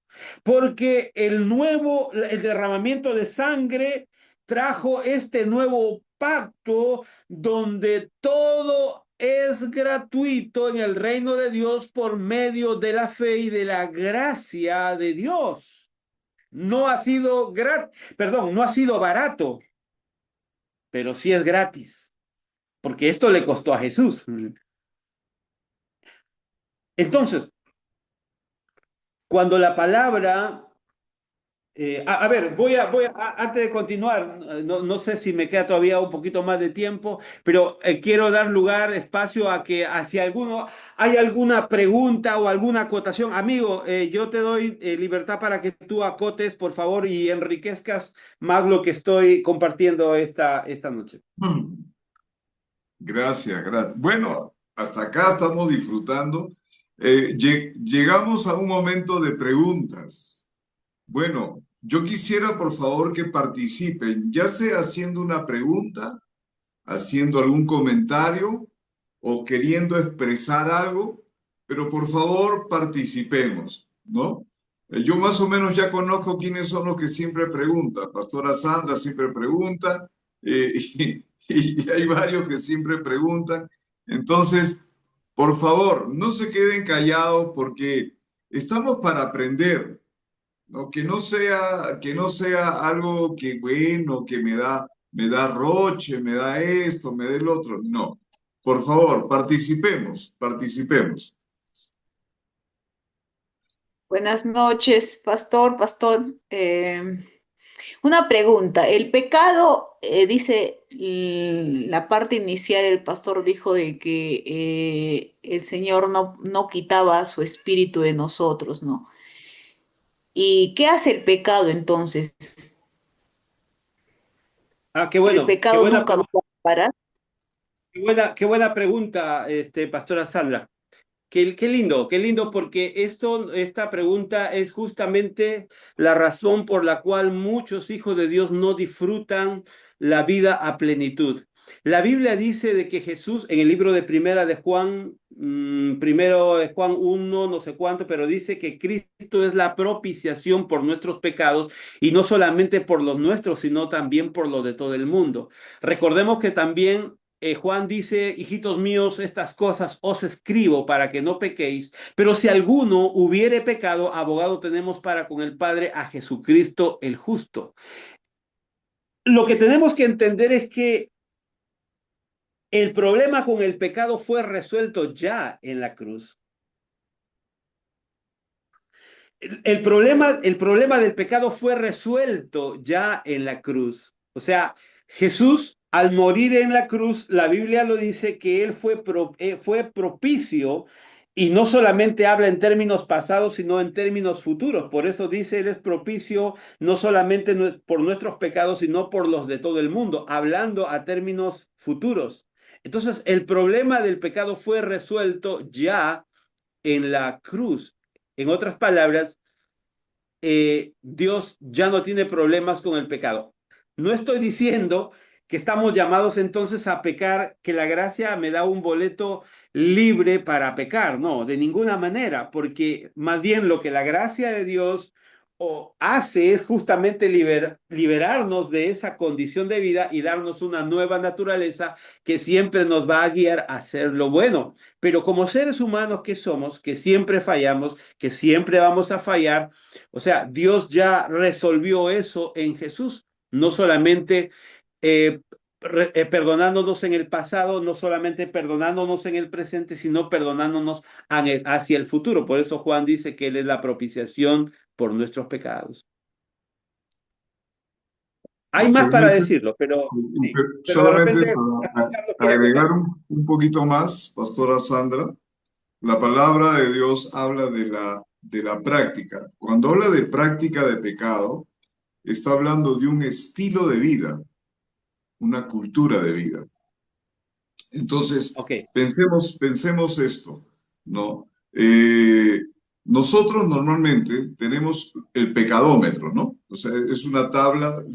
porque el derramamiento de sangre trajo este nuevo pacto donde todo es gratuito en el reino de Dios por medio de la fe y de la gracia de Dios. No ha sido no ha sido barato, pero sí es gratis, porque esto le costó a Jesús. Entonces, cuando la palabra, a ver, antes de continuar, no sé si me queda todavía un poquito más de tiempo, pero quiero dar lugar, espacio a que hacia hay alguna pregunta o alguna acotación. Amigo, yo te doy libertad para que tú acotes, por favor, y enriquezcas más lo que estoy compartiendo esta noche. Gracias, gracias. Bueno, hasta acá estamos disfrutando. Llegamos a un momento de preguntas. Bueno, yo quisiera por favor que participen, ya sea haciendo una pregunta, haciendo algún comentario o queriendo expresar algo, pero por favor participemos, ¿no? Yo más o menos ya conozco quiénes son los que siempre preguntan. Pastora Sandra siempre pregunta, y hay varios que siempre preguntan. Entonces, por favor, no se queden callados porque estamos para aprender, ¿no? Que no sea algo que, bueno, que me da roche, me da esto, me da el otro. No, por favor, participemos, participemos. Buenas noches, pastor. Una pregunta. El pecado, dice la parte inicial, el pastor dijo de que el Señor no quitaba su espíritu de nosotros, ¿no? ¿Y qué hace el pecado entonces? Ah, El qué pecado buena nunca nos pregunta, va a parar. qué buena pregunta, Pastora Sandra. Qué lindo, porque esta pregunta es justamente la razón por la cual muchos hijos de Dios no disfrutan la vida a plenitud. La Biblia dice de que Jesús, en el libro de Primera de Juan, primero de Juan 1, no sé cuánto, pero dice que Cristo es la propiciación por nuestros pecados y no solamente por los nuestros, sino también por los de todo el mundo. Recordemos que también Juan dice, hijitos míos, estas cosas os escribo para que no pequéis, pero si alguno hubiere pecado, abogado tenemos para con el Padre a Jesucristo el justo. Lo que tenemos que entender es que el problema con el pecado fue resuelto ya en la cruz. El problema del pecado fue resuelto ya en la cruz. O sea, Jesús, al morir en la cruz, la Biblia lo dice que él fue propicio y no solamente habla en términos pasados, sino en términos futuros. Por eso dice, él es propicio no solamente por nuestros pecados, sino por los de todo el mundo, hablando a términos futuros. Entonces, el problema del pecado fue resuelto ya en la cruz. En otras palabras, Dios ya no tiene problemas con el pecado. No estoy diciendo que estamos llamados entonces a pecar, que la gracia me da un boleto libre para pecar. No, de ninguna manera, porque más bien lo que la gracia de Dios hace es justamente liberarnos de esa condición de vida y darnos una nueva naturaleza que siempre nos va a guiar a hacer lo bueno. Pero como seres humanos que somos, que siempre fallamos, que siempre vamos a fallar, o sea, Dios ya resolvió eso en Jesús, no solamente perdonándonos en el pasado, no solamente perdonándonos en el presente, sino perdonándonos hacia el futuro. Por eso Juan dice que Él es la propiciación por nuestros pecados. Hay Me más para permite, decirlo, pero sí, pero de solamente repente para Carlos quiere acotar. agregar un poquito más, Pastora Sandra, la palabra de Dios habla de la práctica. Cuando habla de práctica de pecado, está hablando de un estilo de vida, una cultura de vida. Entonces, Ok, pensemos esto, ¿no? Nosotros normalmente tenemos el pecadómetro, ¿no? O sea, es una tabla,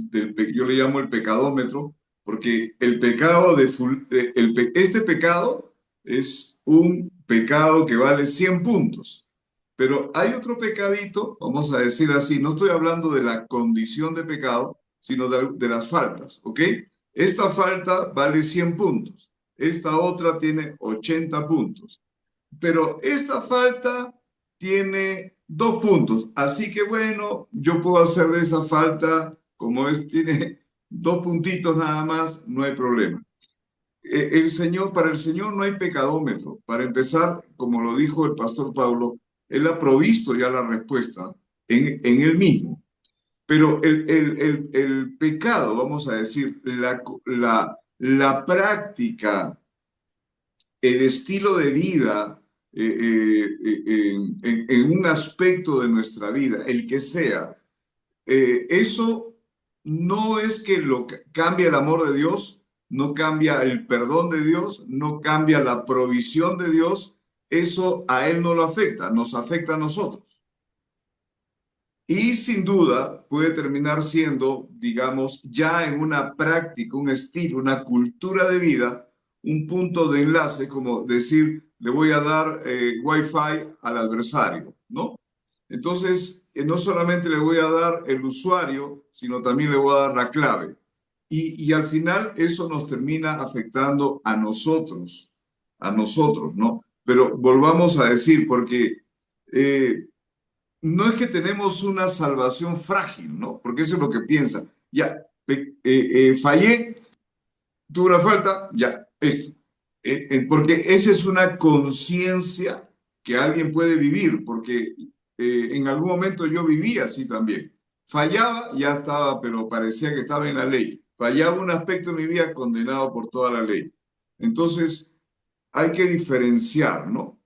yo le llamo el pecadómetro, porque el pecado este pecado es un pecado que vale 100 puntos. Pero hay otro pecadito, vamos a decir así, no estoy hablando de la condición de pecado, sino de las faltas, ¿ok? Esta falta vale 100 puntos. Esta otra tiene 80 puntos. Pero esta falta tiene 2 puntos. Así que bueno, yo puedo hacer de esa falta, tiene 2 puntitos nada más, no hay problema. Para el Señor no hay pecadómetro. Para empezar, como lo dijo el pastor Pablo, Él ha provisto ya la respuesta en Él mismo. Pero el pecado, vamos a decir, la práctica, el estilo de vida en un aspecto de nuestra vida, el que sea, eso no es que cambia el amor de Dios, no cambia el perdón de Dios, no cambia la provisión de Dios, eso a Él no lo afecta, nos afecta a nosotros. Y sin duda puede terminar siendo, digamos, ya en una práctica, un estilo, una cultura de vida, un punto de enlace, como decir, le voy a dar Wi-Fi al adversario, ¿no? Entonces, no solamente le voy a dar el usuario, sino también le voy a dar la clave. y al final eso nos termina afectando a nosotros, ¿no? Pero volvamos a decir, porque eh, no es que tenemos una salvación frágil, ¿no? Porque eso es lo que piensa. Ya, fallé, tuve una falta, ya, esto. Porque esa es una conciencia que alguien puede vivir, porque en algún momento yo vivía así también. Fallaba, ya estaba, pero parecía que estaba en la ley. Fallaba un aspecto de mi vida condenado por toda la ley. Entonces, hay que diferenciar, ¿no?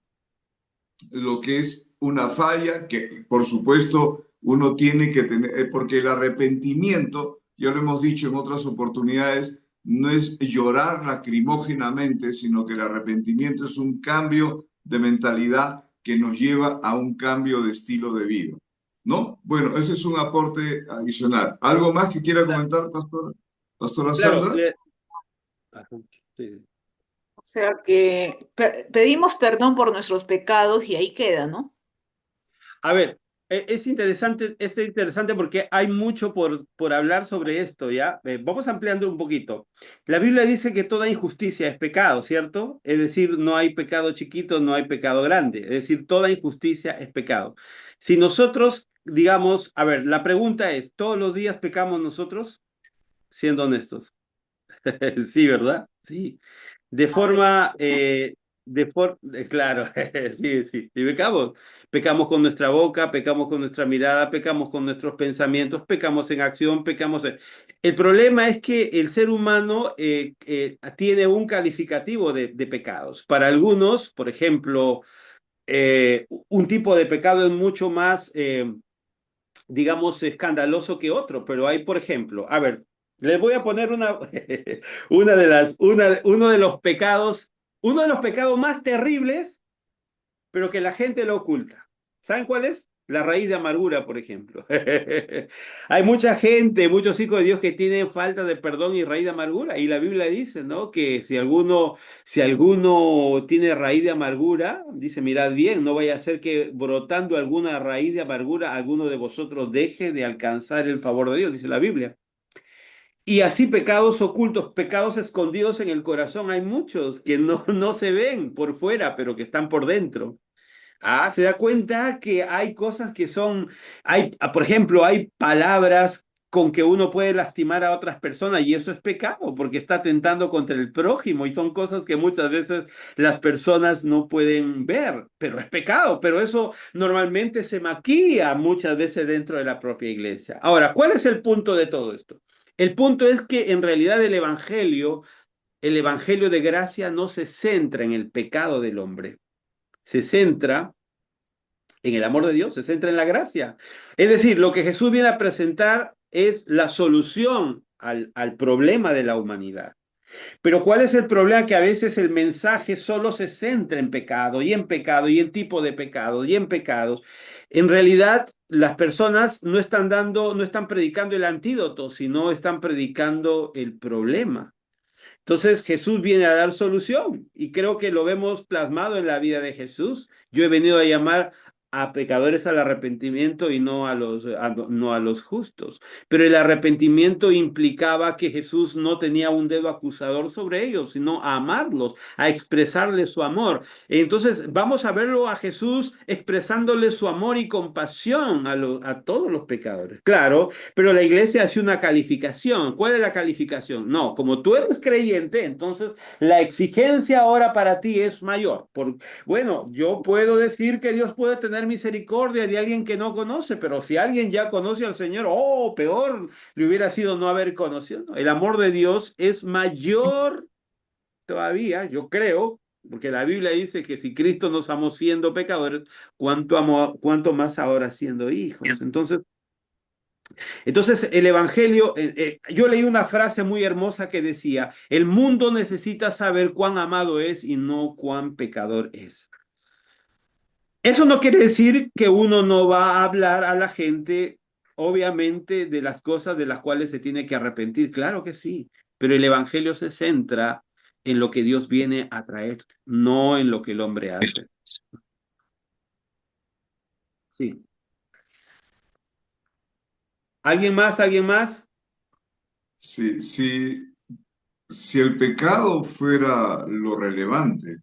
Lo que es una falla, que por supuesto uno tiene que tener, porque el arrepentimiento, ya lo hemos dicho en otras oportunidades, no es llorar lacrimógenamente, sino que el arrepentimiento es un cambio de mentalidad que nos lleva a un cambio de estilo de vida, ¿no? Bueno, ese es un aporte adicional. ¿Algo más que quiera Claro, comentar, Pastora claro, Sandra? ajá, sí. O sea que pedimos perdón por nuestros pecados y ahí queda, ¿no? A ver, es interesante porque hay mucho por hablar sobre esto, ¿ya? Vamos ampliando un poquito. La Biblia dice que toda injusticia es pecado, ¿cierto? Es decir, no hay pecado chiquito, no hay pecado grande. Es decir, toda injusticia es pecado. Si nosotros, digamos, a ver, la pregunta es, ¿todos los días pecamos nosotros? Siendo honestos. Sí, ¿verdad? Sí. De A veces. forma, claro, sí, sí, y pecamos. Pecamos con nuestra boca, pecamos con nuestra mirada, pecamos con nuestros pensamientos, pecamos en acción, pecamos en... El problema es que el ser humano tiene un calificativo de pecados. Para algunos, por ejemplo, un tipo de pecado es mucho más, digamos, escandaloso que otro, pero hay, por ejemplo, a ver, les voy a poner uno de los pecados más terribles, pero que la gente lo oculta. ¿Saben cuál es? La raíz de amargura, por ejemplo. Hay mucha gente, muchos hijos de Dios que tienen falta de perdón y raíz de amargura. Y la Biblia dice, ¿no? Que si alguno tiene raíz de amargura, dice, mirad bien, no vaya a ser que brotando alguna raíz de amargura, alguno de vosotros deje de alcanzar el favor de Dios, dice la Biblia. Y así pecados ocultos, pecados escondidos en el corazón, hay muchos que no se ven por fuera, pero que están por dentro. Ah, se da cuenta que hay cosas que por ejemplo, hay palabras con que uno puede lastimar a otras personas y eso es pecado porque está atentando contra el prójimo y son cosas que muchas veces las personas no pueden ver, pero es pecado, pero eso normalmente se maquilla muchas veces dentro de la propia iglesia. Ahora, ¿cuál es el punto de todo esto? El punto es que en realidad el evangelio de gracia no se centra en el pecado del hombre, se centra en el amor de Dios, se centra en la gracia. Es decir, lo que Jesús viene a presentar es la solución al problema de la humanidad. Pero ¿cuál es el problema? Que a veces el mensaje solo se centra en pecado y en pecado y en tipo de pecado y en pecados. En realidad, las personas no están predicando el antídoto, sino están predicando el problema. Entonces Jesús viene a dar solución y creo que lo vemos plasmado en la vida de Jesús. Yo he venido a llamar a pecadores al arrepentimiento y no a los justos. Pero el arrepentimiento implicaba que Jesús no tenía un dedo acusador sobre ellos, sino a amarlos, a expresarles su amor. Entonces vamos a verlo a Jesús expresándole su amor y compasión a todos los pecadores. Claro, pero la iglesia hace una calificación. ¿Cuál es la calificación? No, como tú eres creyente, entonces la exigencia ahora para ti es mayor. Bueno, yo puedo decir que Dios puede tener misericordia de alguien que no conoce, pero si alguien ya conoce al Señor, oh, peor le hubiera sido no haber conocido. El amor de Dios es mayor todavía, yo creo, porque la Biblia dice que si Cristo nos amó siendo pecadores, cuánto más ahora siendo hijos. Entonces, el Evangelio, yo leí una frase muy hermosa que decía, el mundo necesita saber cuán amado es y no cuán pecador es. Eso no quiere decir que uno no va a hablar a la gente, obviamente, de las cosas de las cuales se tiene que arrepentir. Claro que sí, pero el Evangelio se centra en lo que Dios viene a traer, no en lo que el hombre hace. Sí. ¿Alguien más? ¿Alguien más? si el pecado fuera lo relevante,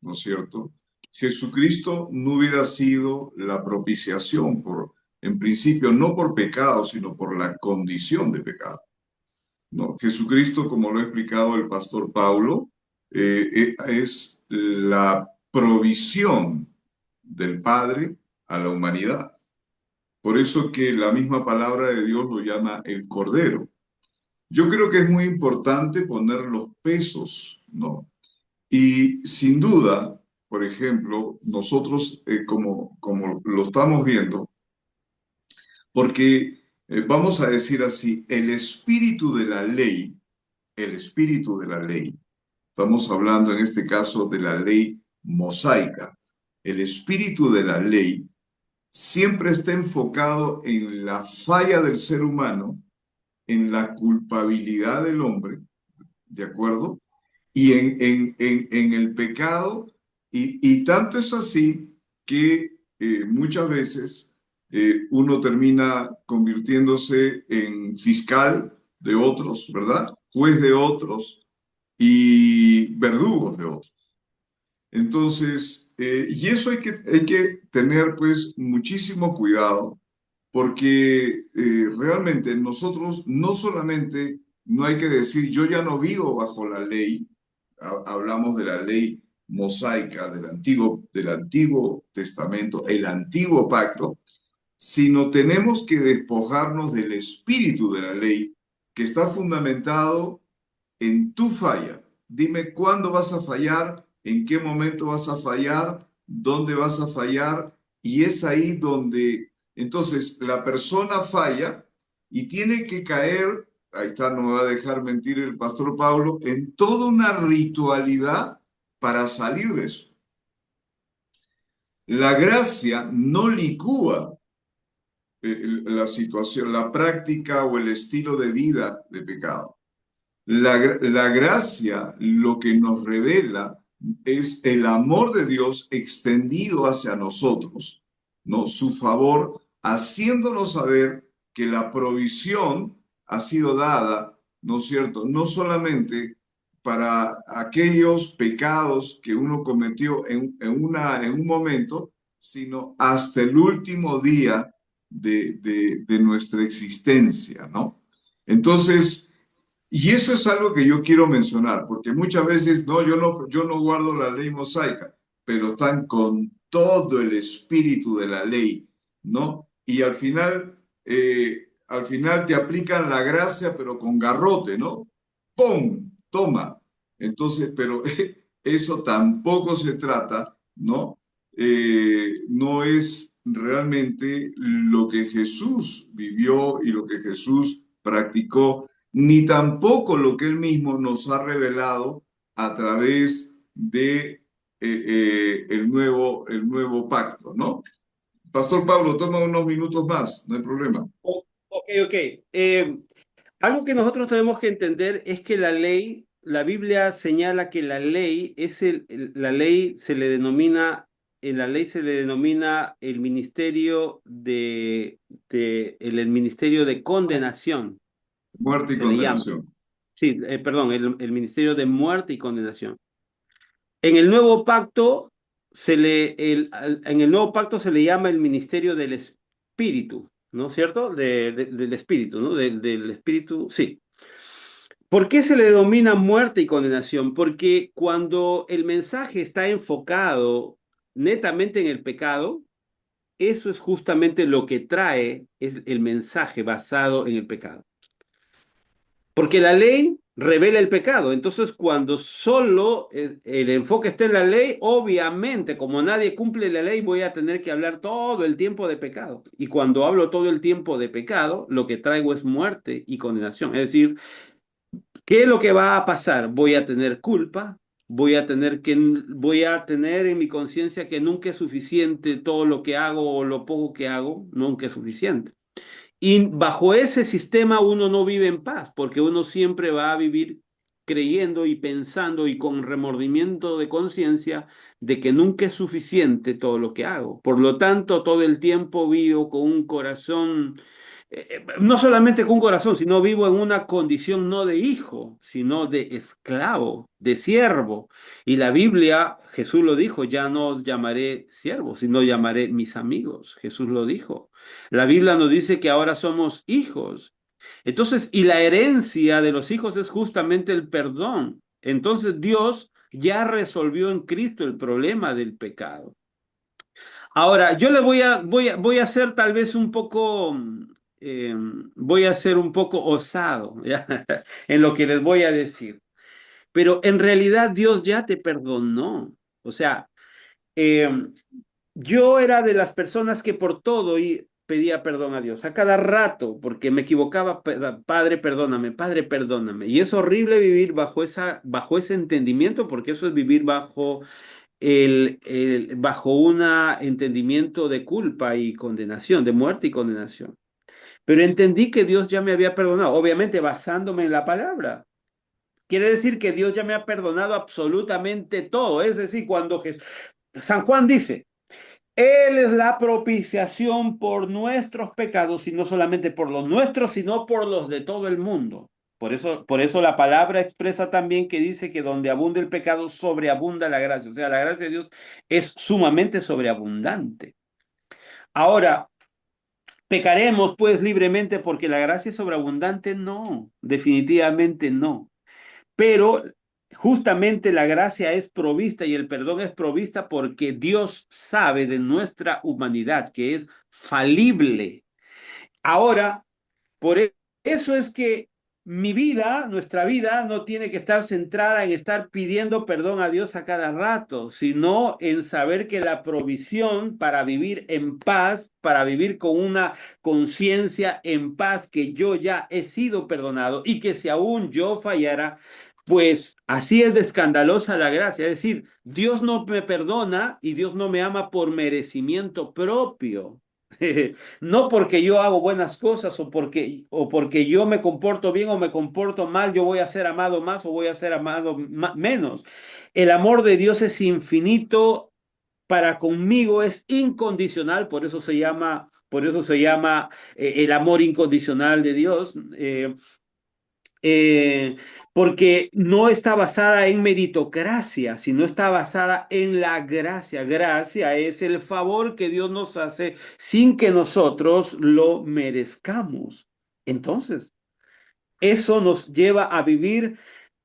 ¿no es cierto? Jesucristo no hubiera sido la propiciación en principio, no por pecado, sino por la condición de pecado. ¿No? Jesucristo, como lo ha explicado el pastor Pablo, es la provisión del Padre a la humanidad. Por eso que la misma palabra de Dios lo llama el Cordero. Yo creo que es muy importante poner los pesos, ¿no? Y sin duda, por ejemplo, nosotros, como lo estamos viendo, porque vamos a decir así, el espíritu de la ley, estamos hablando en este caso de la ley mosaica, el espíritu de la ley siempre está enfocado en la falla del ser humano, en la culpabilidad del hombre, ¿de acuerdo? Y en el pecado, y tanto es así que muchas veces uno termina convirtiéndose en fiscal de otros, ¿verdad? Juez de otros y verdugos de otros. Entonces, y eso hay que tener pues muchísimo cuidado porque realmente nosotros no solamente no hay que decir yo ya no vivo bajo la ley, hablamos de la ley mosaica del Antiguo Testamento, el antiguo pacto, sino tenemos que despojarnos del espíritu de la ley que está fundamentado en tu falla. Dime cuándo vas a fallar, en qué momento vas a fallar, dónde vas a fallar, y es ahí donde entonces la persona falla y tiene que caer, ahí está, no me va a dejar mentir el pastor Pablo, en toda una ritualidad para salir de eso. La gracia no licúa la situación, la práctica o el estilo de vida de pecado. La gracia lo que nos revela es el amor de Dios extendido hacia nosotros, ¿no? Su favor, haciéndonos saber que la provisión ha sido dada, ¿no es cierto? No solamente para aquellos pecados que uno cometió en un momento, sino hasta el último día de nuestra existencia, ¿no? Entonces, y eso es algo que yo quiero mencionar, porque muchas veces, no, yo no guardo la ley mosaica, pero están con todo el espíritu de la ley, ¿no? Y al final te aplican la gracia, pero con garrote, ¿no? ¡Pum! Toma. Entonces, pero eso tampoco se trata, ¿no? No es realmente lo que Jesús vivió y lo que Jesús practicó ni tampoco lo que él mismo nos ha revelado a través de el nuevo pacto, ¿no? Pastor Pablo, toma unos minutos más, no hay problema. Ok, ok. Algo que nosotros tenemos que entender es que la ley, la Biblia señala que la ley la ley se le denomina, en la ley se le denomina el ministerio el ministerio de condenación, Muerte y se le llama. condenación. Sí, perdón, el ministerio de muerte y condenación. En el nuevo pacto en el nuevo pacto se le llama el ministerio del espíritu, ¿no es cierto? Del espíritu, ¿no? Del espíritu, sí. ¿Por qué se le denomina muerte y condenación? Porque cuando el mensaje está enfocado netamente en el pecado, eso es justamente lo que trae es el mensaje basado en el pecado. Porque la ley revela el pecado. Entonces, cuando solo el enfoque está en la ley, obviamente, como nadie cumple la ley, voy a tener que hablar todo el tiempo de pecado. Y cuando hablo todo el tiempo de pecado, lo que traigo es muerte y condenación. Es decir, ¿qué es lo que va a pasar? Voy a tener culpa, voy a tener en mi conciencia que nunca es suficiente todo lo que hago o lo poco que hago, nunca es suficiente. Y bajo ese sistema uno no vive en paz, porque uno siempre va a vivir creyendo y pensando y con remordimiento de conciencia de que nunca es suficiente todo lo que hago. Por lo tanto, todo el tiempo vivo con un corazón no solamente con corazón, sino vivo en una condición no de hijo, sino de esclavo, de siervo. Y la Biblia, Jesús lo dijo, ya no os llamaré siervos, sino llamaré mis amigos. Jesús lo dijo. La Biblia nos dice que ahora somos hijos. Entonces, y la herencia de los hijos es justamente el perdón. Entonces, Dios ya resolvió en Cristo el problema del pecado. Ahora, yo le voy a ser tal vez un poco, voy a ser un poco osado, ¿ya? En lo que les voy a decir. Pero en realidad Dios ya te perdonó. O sea, eh, yo era de las personas que por todo y pedía perdón a Dios, a cada rato, porque me equivocaba, Padre, perdóname, Padre, perdóname. Y es horrible vivir bajo ese entendimiento, porque eso es vivir bajo un entendimiento de culpa y condenación, de muerte y condenación. Pero entendí que Dios ya me había perdonado, obviamente basándome en la palabra. Quiere decir que Dios ya me ha perdonado absolutamente todo. Es decir, cuando San Juan dice, Él es la propiciación por nuestros pecados, y no solamente por los nuestros, sino por los de todo el mundo. Por eso la palabra expresa también que dice que donde abunda el pecado, sobreabunda la gracia. O sea, la gracia de Dios es sumamente sobreabundante. Ahora, ¿pecaremos pues libremente porque la gracia es sobreabundante? No, definitivamente no. Pero justamente la gracia es provista y el perdón es provista porque Dios sabe de nuestra humanidad que es falible. Ahora, eso es que mi vida, nuestra vida, no tiene que estar centrada en estar pidiendo perdón a Dios a cada rato, sino en saber que la provisión para vivir en paz, para vivir con una conciencia en paz, que yo ya he sido perdonado y que si aún yo fallara, pues así es de escandalosa la gracia. Es decir, Dios no me perdona y Dios no me ama por merecimiento propio. No porque yo hago buenas cosas o porque yo me comporto bien o me comporto mal, yo voy a ser amado más o voy a ser amado menos. El amor de Dios es infinito, para conmigo es incondicional, por eso se llama el amor incondicional de Dios. Eh, Porque no está basada en meritocracia, sino está basada en la gracia. Gracia es el favor que Dios nos hace sin que nosotros lo merezcamos. Entonces, eso nos lleva a vivir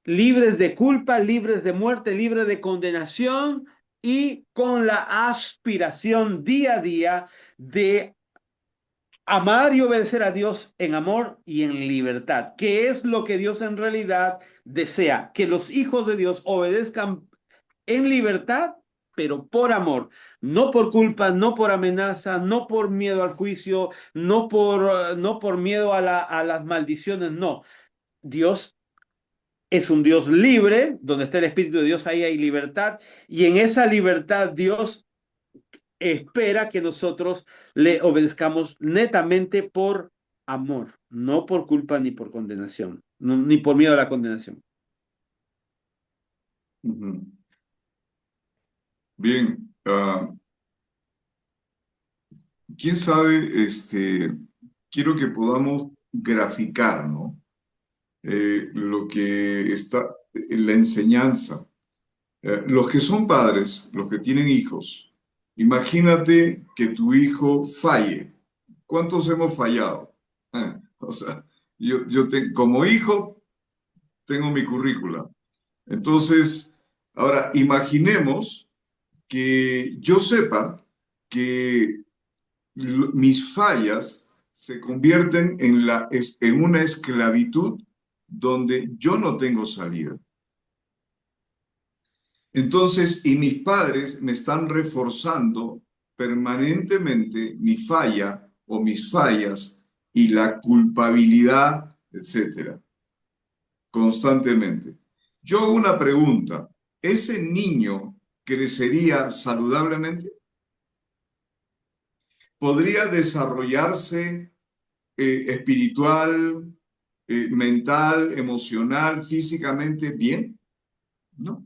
libres de culpa, libres de muerte, libres de condenación y con la aspiración día a día de amar y obedecer a Dios en amor y en libertad, que es lo que Dios en realidad desea, que los hijos de Dios obedezcan en libertad, pero por amor, no por culpa, no por amenaza, no por miedo al juicio, no por miedo a las maldiciones, no. Dios es un Dios libre, donde está el Espíritu de Dios, ahí hay libertad, y en esa libertad Dios espera que nosotros le obedezcamos netamente por amor, no por culpa ni por condenación, ni por miedo a la condenación. Ujú. Bien, quién sabe, quiero que podamos graficar, ¿no? Lo que está en la enseñanza. Los que son padres, los que tienen hijos, imagínate que tu hijo falle. ¿Cuántos hemos fallado? O sea, como hijo tengo mi currícula. Entonces, ahora imaginemos que yo sepa que mis fallas se convierten en una esclavitud donde yo no tengo salida. Entonces, y mis padres me están reforzando permanentemente mi falla o mis fallas y la culpabilidad, etcétera, constantemente. Yo hago una pregunta, ¿ese niño crecería saludablemente? ¿Podría desarrollarse espiritual, mental, emocional, físicamente bien? No,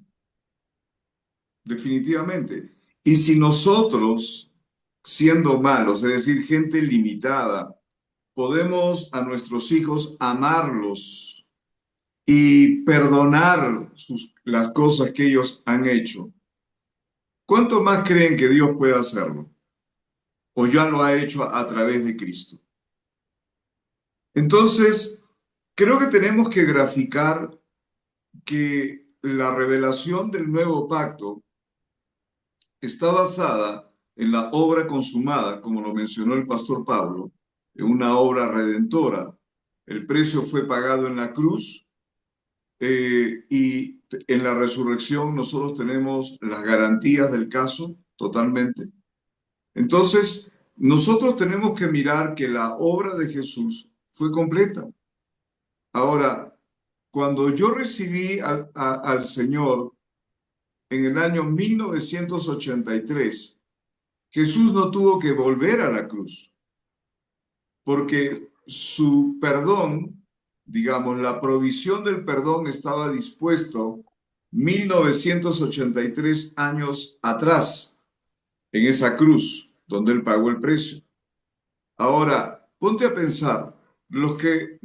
definitivamente. Y si nosotros, siendo malos, es decir, gente limitada, podemos a nuestros hijos amarlos y perdonar las cosas que ellos han hecho, ¿cuánto más creen que Dios puede hacerlo? ¿O ya lo ha hecho a través de Cristo? Entonces, creo que tenemos que graficar que la revelación del nuevo pacto está basada en la obra consumada, como lo mencionó el pastor Pablo, en una obra redentora. El precio fue pagado en la cruz y en la resurrección nosotros tenemos las garantías del caso totalmente. Entonces, nosotros tenemos que mirar que la obra de Jesús fue completa. Ahora, cuando yo recibí al Señor en el año 1983, Jesús no tuvo que volver a la cruz, porque su perdón, digamos, la provisión del perdón estaba dispuesto 1983 años atrás, en esa cruz, donde Él pagó el precio. Ahora, ponte a pensar, los que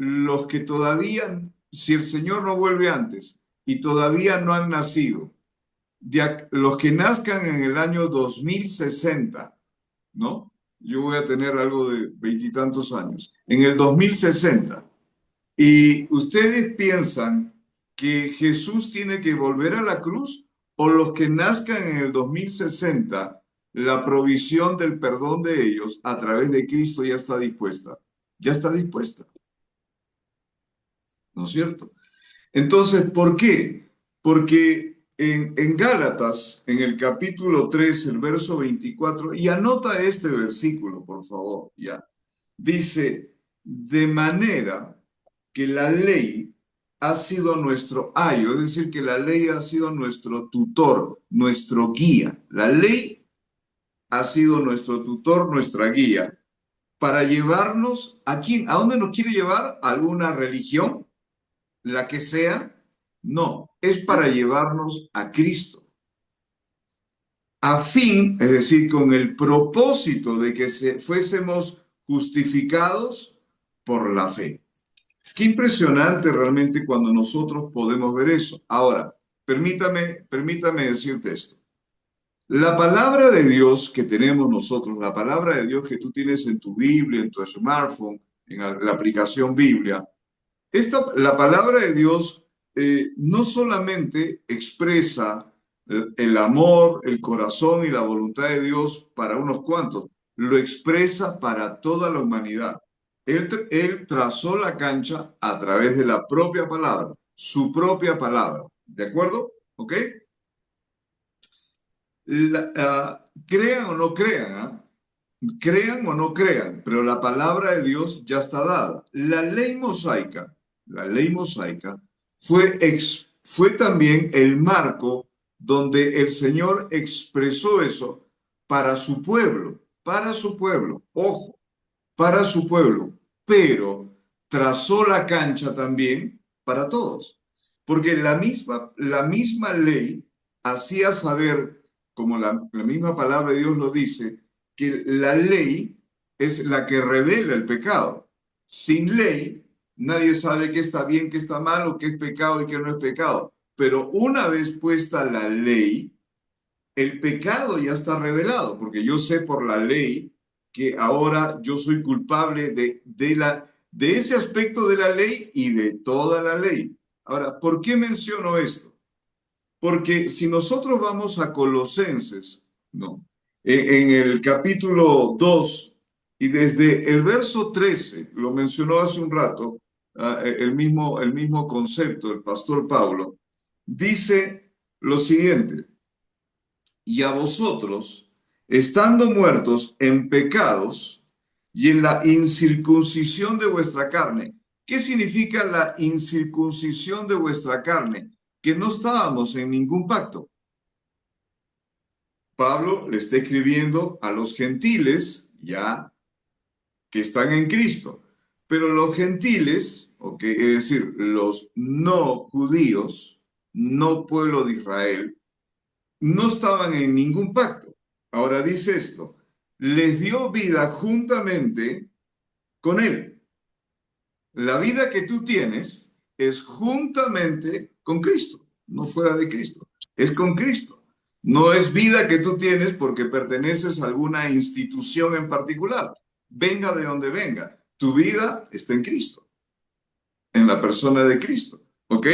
todavía, si el Señor no vuelve antes y todavía no han nacido, los que nazcan en el año 2060, ¿no? Yo voy a tener algo de veintitantos años. En el 2060. ¿Y ustedes piensan que Jesús tiene que volver a la cruz? ¿O los que nazcan en el 2060, la provisión del perdón de ellos a través de Cristo ya está dispuesta? Ya está dispuesta, ¿no es cierto? Entonces, ¿por qué? Porque en Gálatas, en el capítulo 3, el verso 24, y anota este versículo, por favor, ya. Dice, de manera que la ley ha sido nuestro ayo, es decir, que la ley ha sido nuestro tutor, nuestro guía. La ley ha sido nuestro tutor, nuestra guía, para llevarnos ¿a quién? ¿A dónde nos quiere llevar? ¿A alguna religión? La que sea, no, es para llevarnos a Cristo, a fin, es decir, con el propósito de que fuésemos justificados por la fe. Qué impresionante realmente cuando nosotros podemos ver eso. Ahora, permítame decirte esto. La palabra de Dios que tenemos nosotros, la palabra de Dios que tú tienes en tu Biblia, en tu smartphone, en la aplicación Biblia, la palabra de Dios no solamente expresa el amor, el corazón y la voluntad de Dios para unos cuantos, lo expresa para toda la humanidad. Él trazó la cancha a través de la propia palabra, su propia palabra. ¿De acuerdo? ¿Ok? Crean o no crean, ¿ah? Crean o no crean, pero la palabra de Dios ya está dada. La ley mosaica fue también el marco donde el Señor expresó eso para su pueblo, ojo, para su pueblo, pero trazó la cancha también para todos, porque la misma ley hacía saber, como la misma palabra de Dios lo dice, que la ley es la que revela el pecado. Sin ley, nadie sabe qué está bien, qué está mal, o qué es pecado y qué no es pecado. Pero una vez puesta la ley, el pecado ya está revelado, porque yo sé por la ley que ahora yo soy culpable de ese aspecto de la ley y de toda la ley. Ahora, ¿por qué menciono esto? Porque si nosotros vamos a Colosenses, ¿no? En el capítulo 2 y desde el verso 13, lo mencionó hace un rato, el mismo concepto, el pastor Pablo, dice lo siguiente: y a vosotros, estando muertos en pecados y en la incircuncisión de vuestra carne. ¿Qué significa la incircuncisión de vuestra carne? Que no estábamos en ningún pacto. Pablo le está escribiendo a los gentiles ya que están en Cristo, pero los gentiles, es decir, los no judíos, no pueblo de Israel, no estaban en ningún pacto. Ahora dice esto: les dio vida juntamente con él. la vida que tú tienes es juntamente con Cristo, no fuera de Cristo, es con Cristo. No es vida que tú tienes porque perteneces a alguna institución en particular, venga de donde venga. Tu vida está en Cristo, en la persona de Cristo. ¿Ok?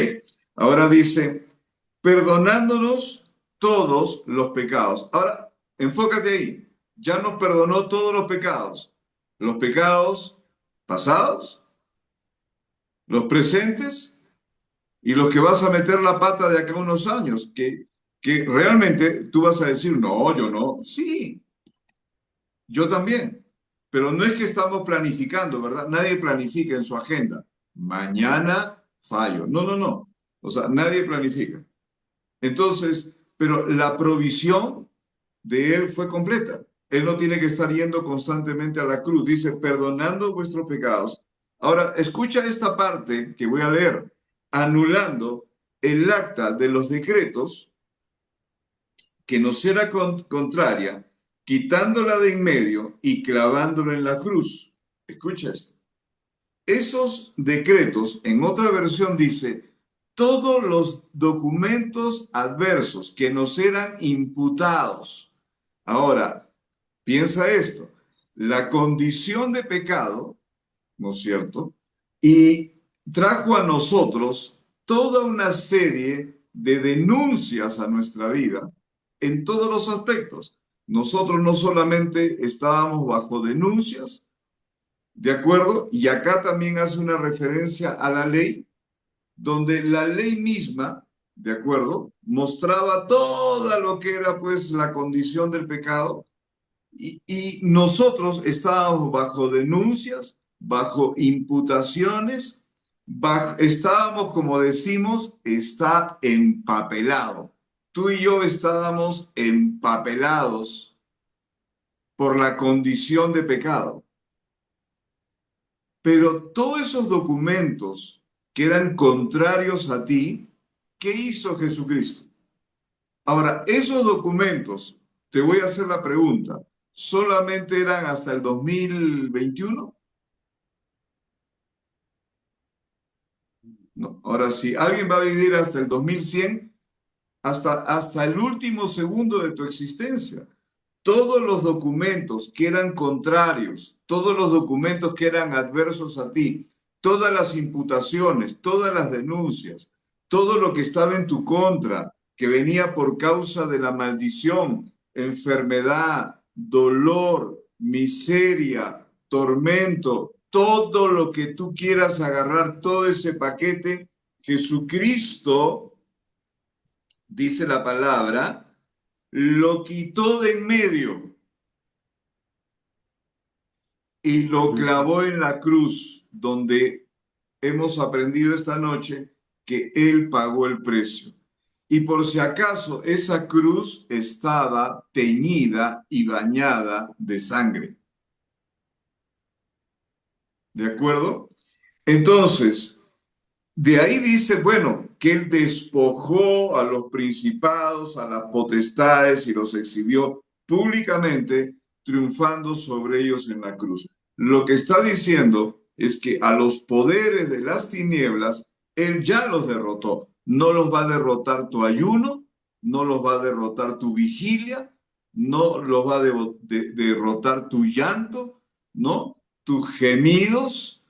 Ahora dice, perdonándonos todos los pecados. Ahora, enfócate ahí. Ya nos perdonó todos los pecados. Los pecados pasados, los presentes y los que vas a meter la pata de acá a unos años, que realmente tú vas a decir, no, yo no. Sí, yo también. Pero no es que estamos planificando, ¿verdad? Nadie planifica en su agenda. Mañana fallo. No, no, no. O sea, nadie planifica. Entonces, pero la provisión de Él fue completa. Él no tiene que estar yendo constantemente a la cruz. Dice, perdonando vuestros pecados. Ahora, escucha esta parte que voy a leer. Anulando el acta de los decretos que nos era contraria, quitándola de en medio y clavándola en la cruz. Escucha esto. Esos decretos, en otra versión dice, todos los documentos adversos que nos eran imputados. Ahora, piensa esto, la condición de pecado, ¿no es cierto? Y trajo a nosotros toda una serie de denuncias a nuestra vida en todos los aspectos. Nosotros no solamente estábamos bajo denuncias, ¿de acuerdo? Y acá también hace una referencia a la ley, donde la ley misma, ¿de acuerdo? Mostraba toda lo que era pues la condición del pecado y nosotros estábamos bajo denuncias, bajo imputaciones, estábamos, como decimos, está empapelado. Tú y yo estábamos empapelados por la condición de pecado. Pero todos esos documentos que eran contrarios a ti, ¿qué hizo Jesucristo? Ahora, esos documentos, te voy a hacer la pregunta, ¿solamente eran hasta el 2021? No. Ahora, si alguien va a vivir hasta el 2100, hasta el último segundo de tu existencia, todos los documentos que eran contrarios, todos los documentos que eran adversos a ti, todas las imputaciones, todas las denuncias, todo lo que estaba en tu contra, que venía por causa de la maldición, enfermedad, dolor, miseria, tormento, todo lo que tú quieras agarrar, todo ese paquete, Jesucristo, dice la palabra, lo quitó de en medio y lo clavó en la cruz, donde hemos aprendido esta noche que Él pagó el precio. Y por si acaso, esa cruz estaba teñida y bañada de sangre. ¿De acuerdo? Entonces, de ahí dice, bueno, que Él despojó a los principados, a las potestades y los exhibió públicamente, triunfando sobre ellos en la cruz. Lo que está diciendo es que a los poderes de las tinieblas, Él ya los derrotó. No los va a derrotar tu ayuno, no los va a derrotar tu vigilia, no los va a derrotar tu llanto, ¿no? Tus gemidos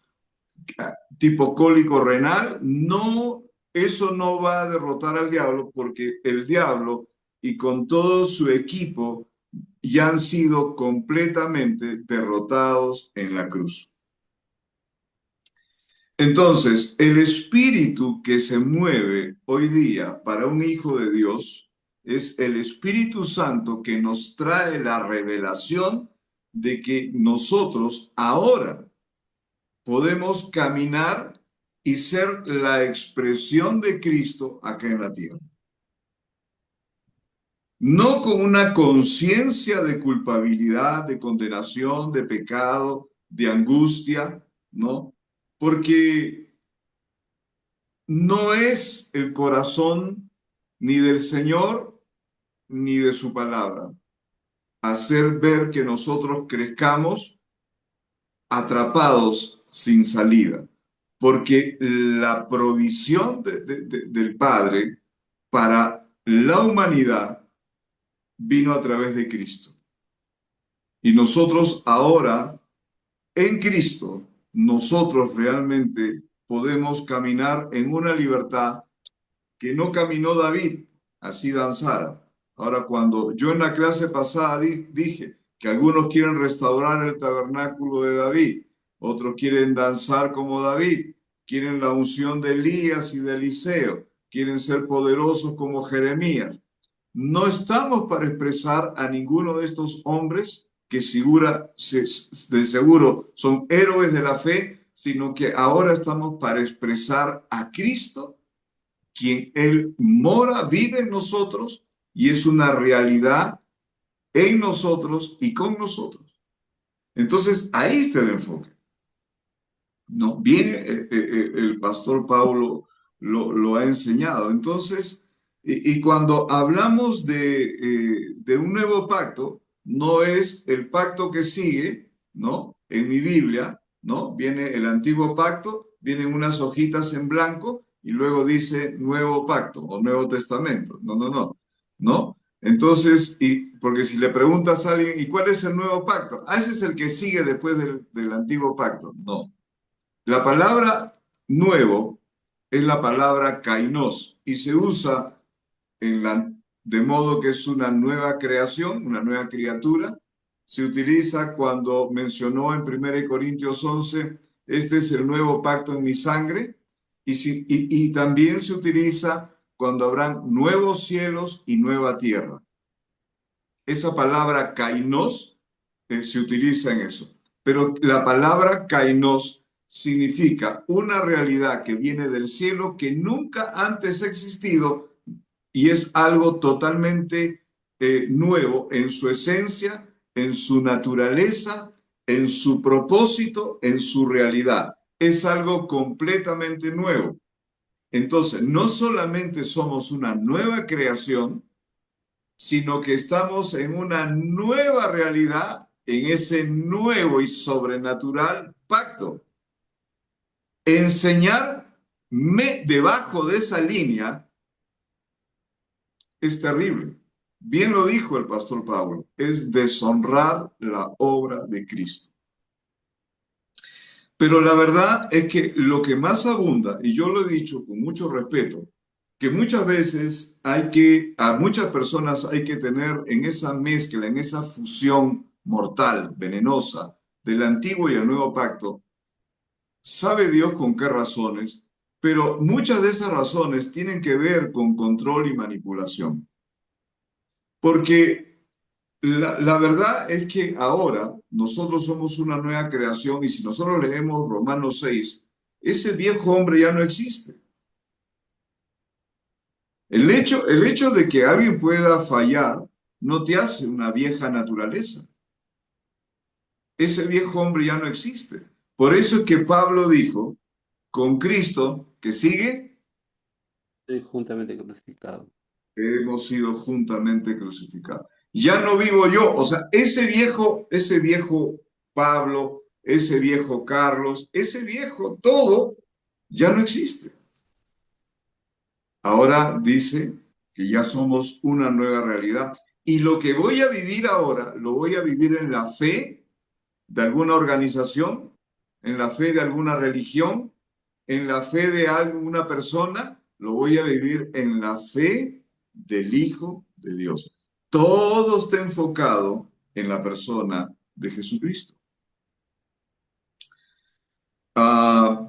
tipo cólico renal, no, eso no va a derrotar al diablo porque el diablo y con todo su equipo ya han sido completamente derrotados en la cruz. Entonces, el espíritu que se mueve hoy día para un hijo de Dios es el Espíritu Santo que nos trae la revelación de que nosotros ahora podemos caminar y ser la expresión de Cristo acá en la tierra. No con una conciencia de culpabilidad, de condenación, de pecado, de angustia, ¿no? Porque no es el corazón ni del Señor ni de su palabra hacer ver que nosotros crezcamos atrapados sin salida. porque la provisión del Padre para la humanidad vino a través de Cristo. Y nosotros ahora, en Cristo, nosotros realmente podemos caminar en una libertad que no caminó David, así danzara. Ahora, cuando yo en la clase pasada dije que algunos quieren restaurar el tabernáculo de David, otros quieren danzar como David, quieren la unción de Elías y de Eliseo, quieren ser poderosos como Jeremías. No estamos para expresar a ninguno de estos hombres que de seguro son héroes de la fe, sino que ahora estamos para expresar a Cristo, quien Él mora, vive en nosotros y es una realidad en nosotros y con nosotros. Entonces, ahí está el enfoque. ¿No? Bien, el pastor Pablo lo ha enseñado. Entonces, y cuando hablamos de un nuevo pacto, no es el pacto que sigue, ¿no? En mi Biblia, ¿no? Viene el antiguo pacto, vienen unas hojitas en blanco y luego dice nuevo pacto o nuevo testamento. No, no, no, ¿no? Entonces, porque si le preguntas a alguien, ¿y cuál es el nuevo pacto? Ah, ese es el que sigue después del antiguo pacto. No. La palabra nuevo es la palabra kainos y se usa de modo que es una nueva creación, una nueva criatura. Se utiliza cuando mencionó en 1 Corintios 11, este es el nuevo pacto en mi sangre, y también se utiliza cuando habrán nuevos cielos y nueva tierra. Esa palabra kainos se utiliza en eso. Pero la palabra kainos significa una realidad que viene del cielo que nunca antes ha existido y es algo totalmente nuevo en su esencia, en su naturaleza, en su propósito, en su realidad. Es algo completamente nuevo. Entonces, no solamente somos una nueva creación, sino que estamos en una nueva realidad, en ese nuevo y sobrenatural pacto. Enseñarme debajo de esa línea es terrible. Bien lo dijo el pastor Pablo, es deshonrar la obra de Cristo. Pero la verdad es que lo que más abunda, y yo lo he dicho con mucho respeto, que muchas veces a muchas personas hay que tener en esa mezcla, en esa fusión mortal, venenosa, del antiguo y el nuevo pacto, sabe Dios con qué razones, pero muchas de esas razones tienen que ver con control y manipulación. Porque la verdad es que ahora nosotros somos una nueva creación y si nosotros leemos Romanos 6, ese viejo hombre ya no existe. El hecho de que alguien pueda fallar no te hace una vieja naturaleza. Ese viejo hombre ya no existe. Por eso es que Pablo dijo, con Cristo, que sigue, Estoy juntamente crucificado. hemos sido juntamente crucificados. Ya no vivo yo, o sea, ese viejo Pablo, ese viejo Carlos, ese viejo todo ya no existe. Ahora dice que ya somos una nueva realidad. Y lo que voy a vivir ahora, lo voy a vivir en la fe de alguna organización, en la fe de alguna religión, en la fe de alguna persona, lo voy a vivir en la fe del Hijo de Dios. Todo está enfocado en la persona de Jesucristo. Ah,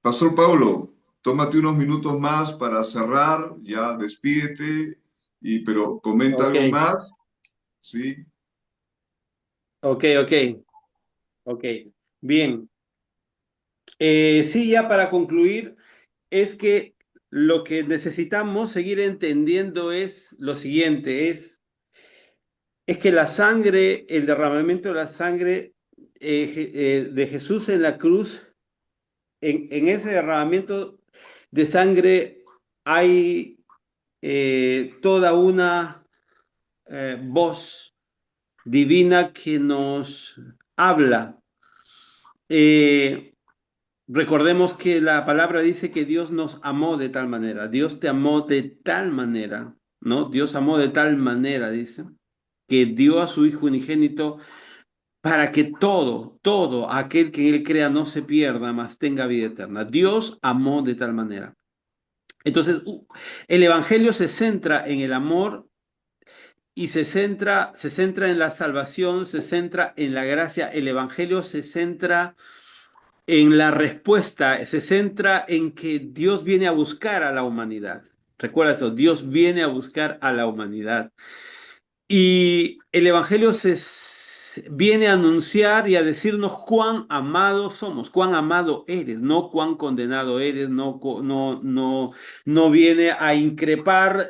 Pastor Paulo, tómate unos minutos más para cerrar, ya despídete, pero comenta Ok, algo más, ¿sí? ok, ok, ok. Bien. Sí, ya para concluir, es que lo que necesitamos seguir entendiendo es lo siguiente, es que la sangre, el derramamiento de la sangre de Jesús en la cruz, en ese derramamiento de sangre hay toda una voz divina que nos habla. Eh, recordemos que la palabra dice que Dios nos amó de tal manera. Dios te amó de tal manera, ¿no? Dios amó de tal manera, dice, que dio a su Hijo unigénito para que todo aquel que en él crea no se pierda, mas tenga vida eterna. Dios amó de tal manera. Entonces, el Evangelio se centra en el amor y se centra en la salvación, se centra en la gracia. El Evangelio se centra en la respuesta, se centra en que Dios viene a buscar a la humanidad. Recuerda eso, Dios viene a buscar a la humanidad. Y el Evangelio viene a anunciar y a decirnos cuán amados somos, cuán amado eres, no cuán condenado eres, no viene a increpar,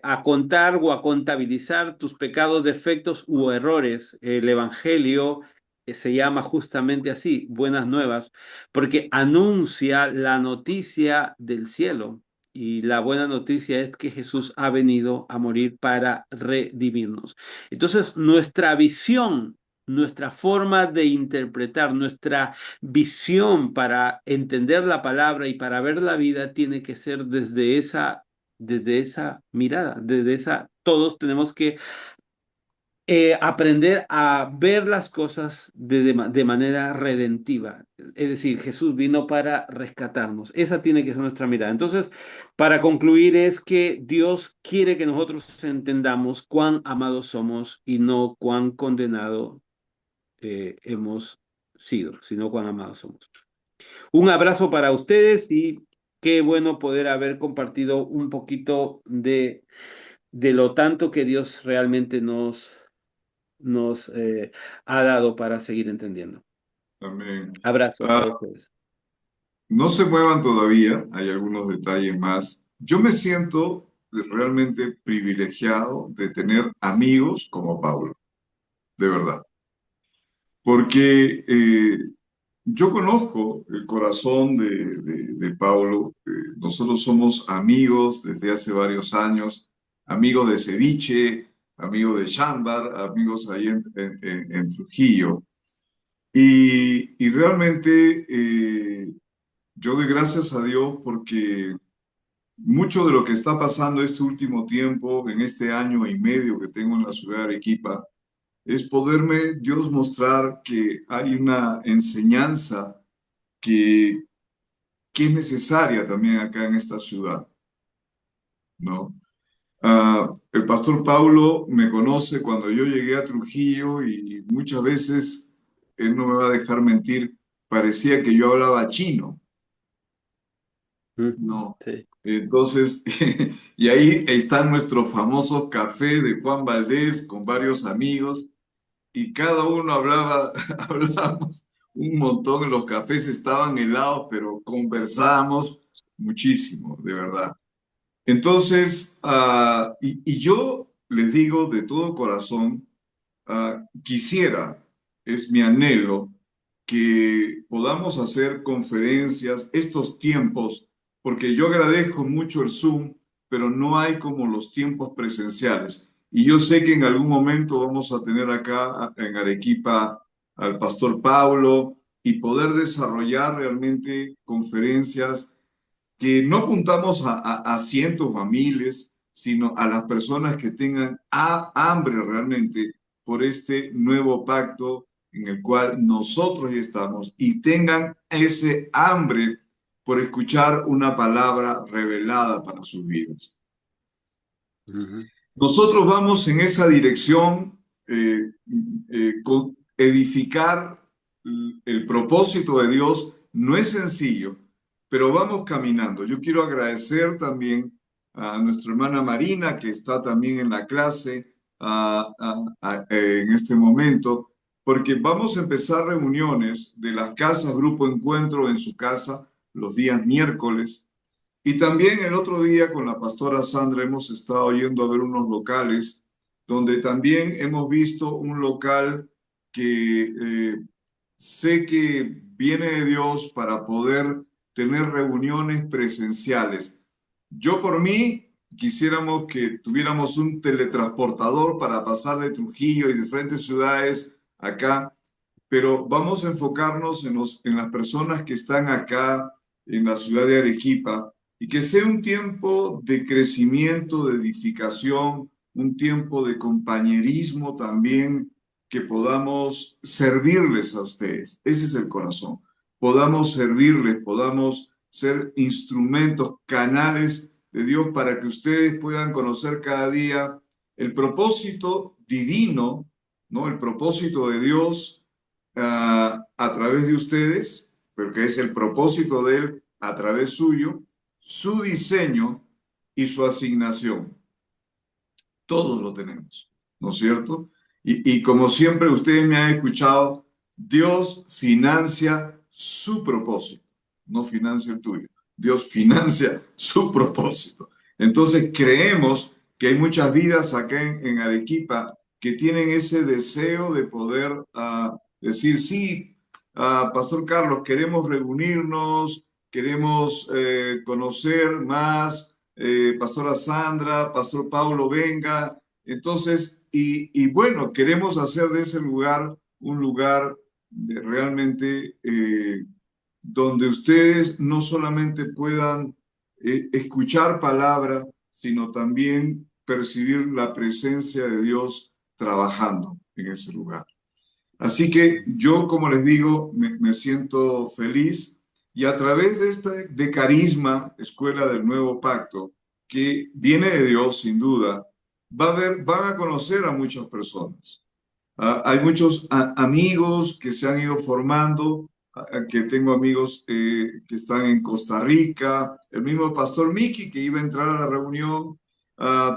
a contar o a contabilizar tus pecados, defectos u errores. El Evangelio se llama justamente así, buenas nuevas, porque anuncia la noticia del cielo. Y la buena noticia es que Jesús ha venido a morir para redimirnos. Entonces, nuestra visión, nuestra forma de interpretar, nuestra visión para entender la palabra y para ver la vida tiene que ser desde esa mirada, desde esa, todos tenemos que aprender a ver las cosas de manera redentiva. Es decir, Jesús vino para rescatarnos. Esa tiene que ser nuestra mirada. Entonces, para concluir, es que Dios quiere que nosotros entendamos cuán amados somos y no cuán condenados hemos sido, sino cuán amados somos. Un abrazo para ustedes y qué bueno poder haber compartido un poquito de lo tanto que Dios realmente nos ha dado para seguir entendiendo. Amén. Abrazo Ah, para ustedes. no se muevan todavía, hay algunos detalles más. Yo me siento realmente privilegiado de tener amigos como Pablo, de verdad, porque yo conozco el corazón de Pablo. Nosotros somos amigos desde hace varios años, amigos de Ceviche, amigos de Chambar, amigos ahí en Trujillo. Y realmente yo doy gracias a Dios porque mucho de lo que está pasando este último tiempo, en este año y medio que tengo en la ciudad de Arequipa, es poderme Dios mostrar que hay una enseñanza que, que es necesaria también acá en esta ciudad, ¿no? El pastor Paulo me conoce cuando yo llegué a Trujillo y muchas veces, él no me va a dejar mentir, parecía que yo hablaba chino, Ujú, ¿no? sí. Entonces, y ahí está nuestro famoso café de Juan Valdés con varios amigos y cada uno hablaba, hablábamos un montón, los cafés estaban helados, pero conversábamos muchísimo, de verdad. Entonces, y yo les digo de todo corazón, quisiera, es mi anhelo, que podamos hacer conferencias estos tiempos, porque yo agradezco mucho el Zoom, pero no hay como los tiempos presenciales. Y yo sé que en algún momento vamos a tener acá en Arequipa al pastor Paulo y poder desarrollar realmente conferencias que no apuntamos a cientos o a miles, sino a las personas que tengan hambre realmente por este nuevo pacto en el cual nosotros ya estamos y tengan ese hambre por escuchar una palabra revelada para sus vidas. Ujú, Nosotros vamos en esa dirección, con edificar el propósito de Dios. No es sencillo, pero vamos caminando. Yo quiero agradecer también a nuestra hermana Marina, que está también en la clase en este momento, porque vamos a empezar reuniones de las casas, Grupo Encuentro en su casa, los días miércoles. Y también el otro día con la pastora Sandra hemos estado yendo a ver unos locales donde también hemos visto un local que sé que viene de Dios para poder tener reuniones presenciales. Yo por mí quisiéramos que tuviéramos un teletransportador para pasar de Trujillo y diferentes ciudades acá, pero vamos a enfocarnos en las personas que están acá en la ciudad de Arequipa y que sea un tiempo de crecimiento, de edificación, un tiempo de compañerismo también, que podamos servirles a ustedes. Ese es el corazón. Podamos servirles, podamos ser instrumentos, canales de Dios para que ustedes puedan conocer cada día el propósito divino, ¿no? El propósito de Dios a través de ustedes, porque es el propósito de Él a través suyo, su diseño y su asignación. Todos lo tenemos, ¿no es cierto? Y como siempre ustedes me han escuchado, Dios financia su propósito, no financia el tuyo. Dios financia su propósito. Entonces creemos que hay muchas vidas acá en Arequipa que tienen ese deseo de poder decir, sí, Pastor Carlos, queremos reunirnos, queremos conocer más, Pastora Sandra, Pastor Pablo, venga. Entonces, y bueno, queremos hacer de ese lugar un lugar realmente donde ustedes no solamente puedan escuchar palabra, sino también percibir la presencia de Dios trabajando en ese lugar. Así que yo, como les digo, me siento feliz y a través de de Carisma, Escuela del Nuevo Pacto, que viene de Dios sin duda, van a conocer a muchas personas. Hay muchos amigos que se han ido formando, que tengo amigos que están en Costa Rica, el mismo Pastor Miki que iba a entrar a la reunión,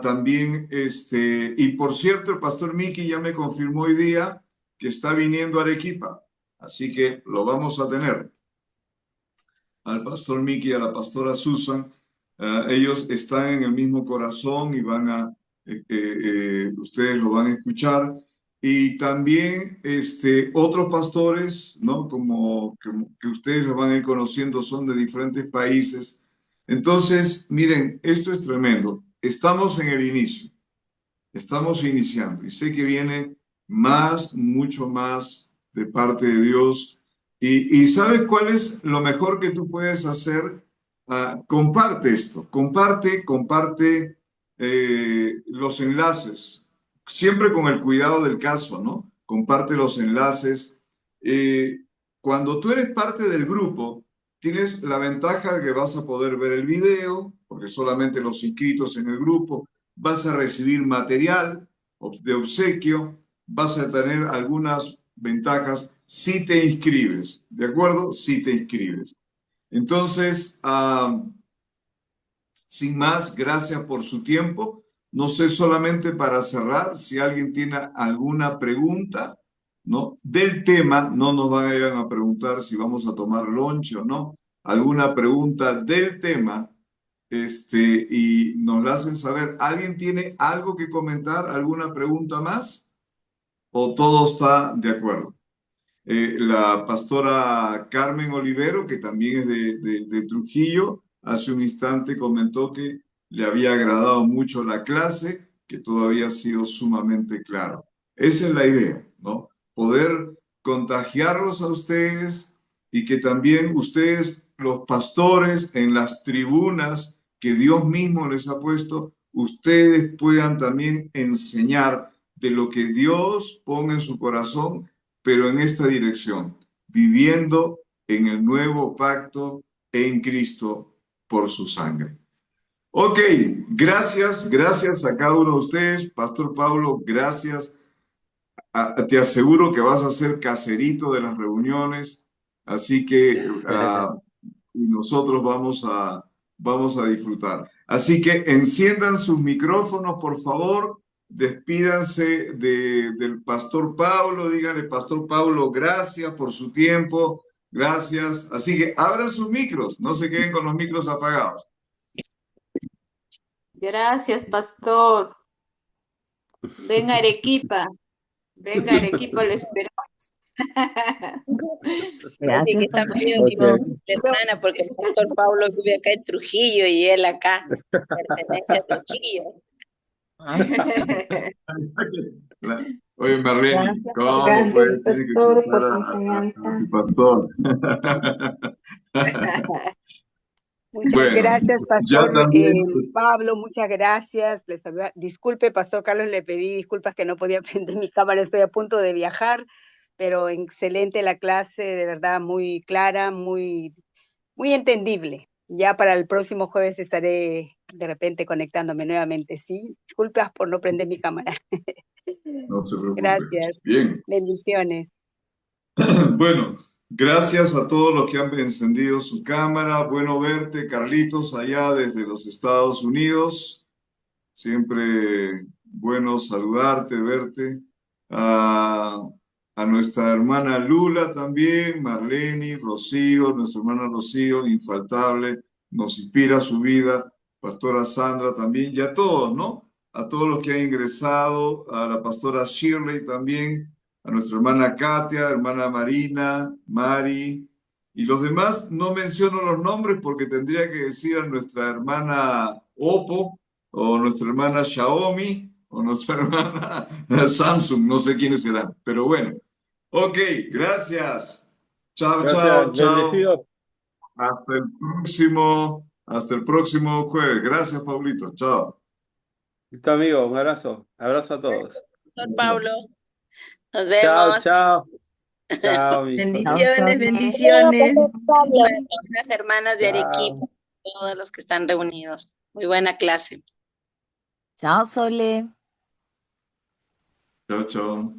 también, y por cierto, el Pastor Miki ya me confirmó hoy día que está viniendo a Arequipa, así que lo vamos a tener. Al Pastor Miki y a la Pastora Susan, ellos están en el mismo corazón y ustedes lo van a escuchar. Y también otros pastores, ¿no? Como que ustedes los van a ir conociendo, son de diferentes países. Entonces, miren, esto es tremendo. Estamos en el inicio, estamos iniciando y sé que viene más, mucho más de parte de Dios. Y ¿sabes cuál es lo mejor que tú puedes hacer? Comparte esto, comparte los enlaces, siempre con el cuidado del caso, ¿no? Comparte los enlaces. Eh, Cuando tú eres parte del grupo, tienes la ventaja de que vas a poder ver el video, porque solamente los inscritos en el grupo, vas a recibir material de obsequio, vas a tener algunas ventajas si te inscribes, ¿de acuerdo? Si te inscribes. Entonces, sin más, gracias por su tiempo. No sé, solamente para cerrar, si alguien tiene alguna pregunta, ¿no? Del tema, no nos van a ir a preguntar si vamos a tomar lunch o no. Alguna pregunta del tema, y nos la hacen saber. ¿Alguien tiene algo que comentar? ¿Alguna pregunta más? ¿O todo está de acuerdo? La pastora Carmen Olivero, que también es de Trujillo, hace un instante comentó que le había agradado mucho la clase, que todavía ha sido sumamente claro. Esa es la idea, ¿no? Poder contagiarlos a ustedes y que también ustedes, los pastores, en las tribunas que Dios mismo les ha puesto, ustedes puedan también enseñar de lo que Dios ponga en su corazón, pero en esta dirección, viviendo en el nuevo pacto en Cristo por su sangre. Ok, gracias a cada uno de ustedes. Pastor Pablo, gracias. Te aseguro que vas a ser caserito de las reuniones, así que nosotros vamos a disfrutar. Así que enciendan sus micrófonos, por favor. Despídanse del Pastor Pablo, díganle, Pastor Pablo, gracias por su tiempo, gracias. Así que abran sus micros, no se queden con los micros apagados. Gracias, pastor. Venga, Arequipa. Venga, Arequipa, lo esperamos. Así que está medio lejana porque el pastor Pablo vive acá en Trujillo y él acá pertenece a Trujillo. Oye, Marlene, Gracias, ¿cómo gracias, pues tienes que pastor, insultar por su a enseñanza. tu pastor? Muchas Bueno, gracias, ya pastor también, Pablo, muchas gracias. Disculpe, pastor Carlos, le pedí disculpas que no podía prender mi cámara, estoy a punto de viajar, pero excelente la clase, de verdad muy clara, muy, muy entendible. Ya para el próximo jueves estaré de repente conectándome nuevamente, ¿sí? Disculpas por no prender mi cámara. no se preocupe. Gracias, Bien, bendiciones. bueno, gracias a todos los que han encendido su cámara. Bueno verte, Carlitos, allá desde los Estados Unidos. Siempre bueno saludarte, verte. A nuestra hermana Lula también, Marlene, Rocío, nuestra hermana Rocío, infaltable, nos inspira su vida. Pastora Sandra también, y a todos, ¿no? A todos los que han ingresado, a la pastora Shirley también, a nuestra hermana Katia, hermana Marina, Mari, y los demás no menciono los nombres porque tendría que decir a nuestra hermana Opo, o nuestra hermana Xiaomi, o nuestra hermana Samsung, no sé quiénes serán, pero bueno. Ok, gracias. Chao, chao, Gracias, chao. bendecido. Hasta el próximo jueves. Gracias, Pablito. Chao. Listo, amigo, un abrazo. Abrazo a todos. Pastor Chao. Pablo, nos Chao, vemos. chao. Chao, mis Chao, Bendiciones, Sole. bendiciones. Para todas las hermanas de Arequipa, Chao. todos los que están reunidos. Muy buena clase. Chao, Sole. Chao, chao.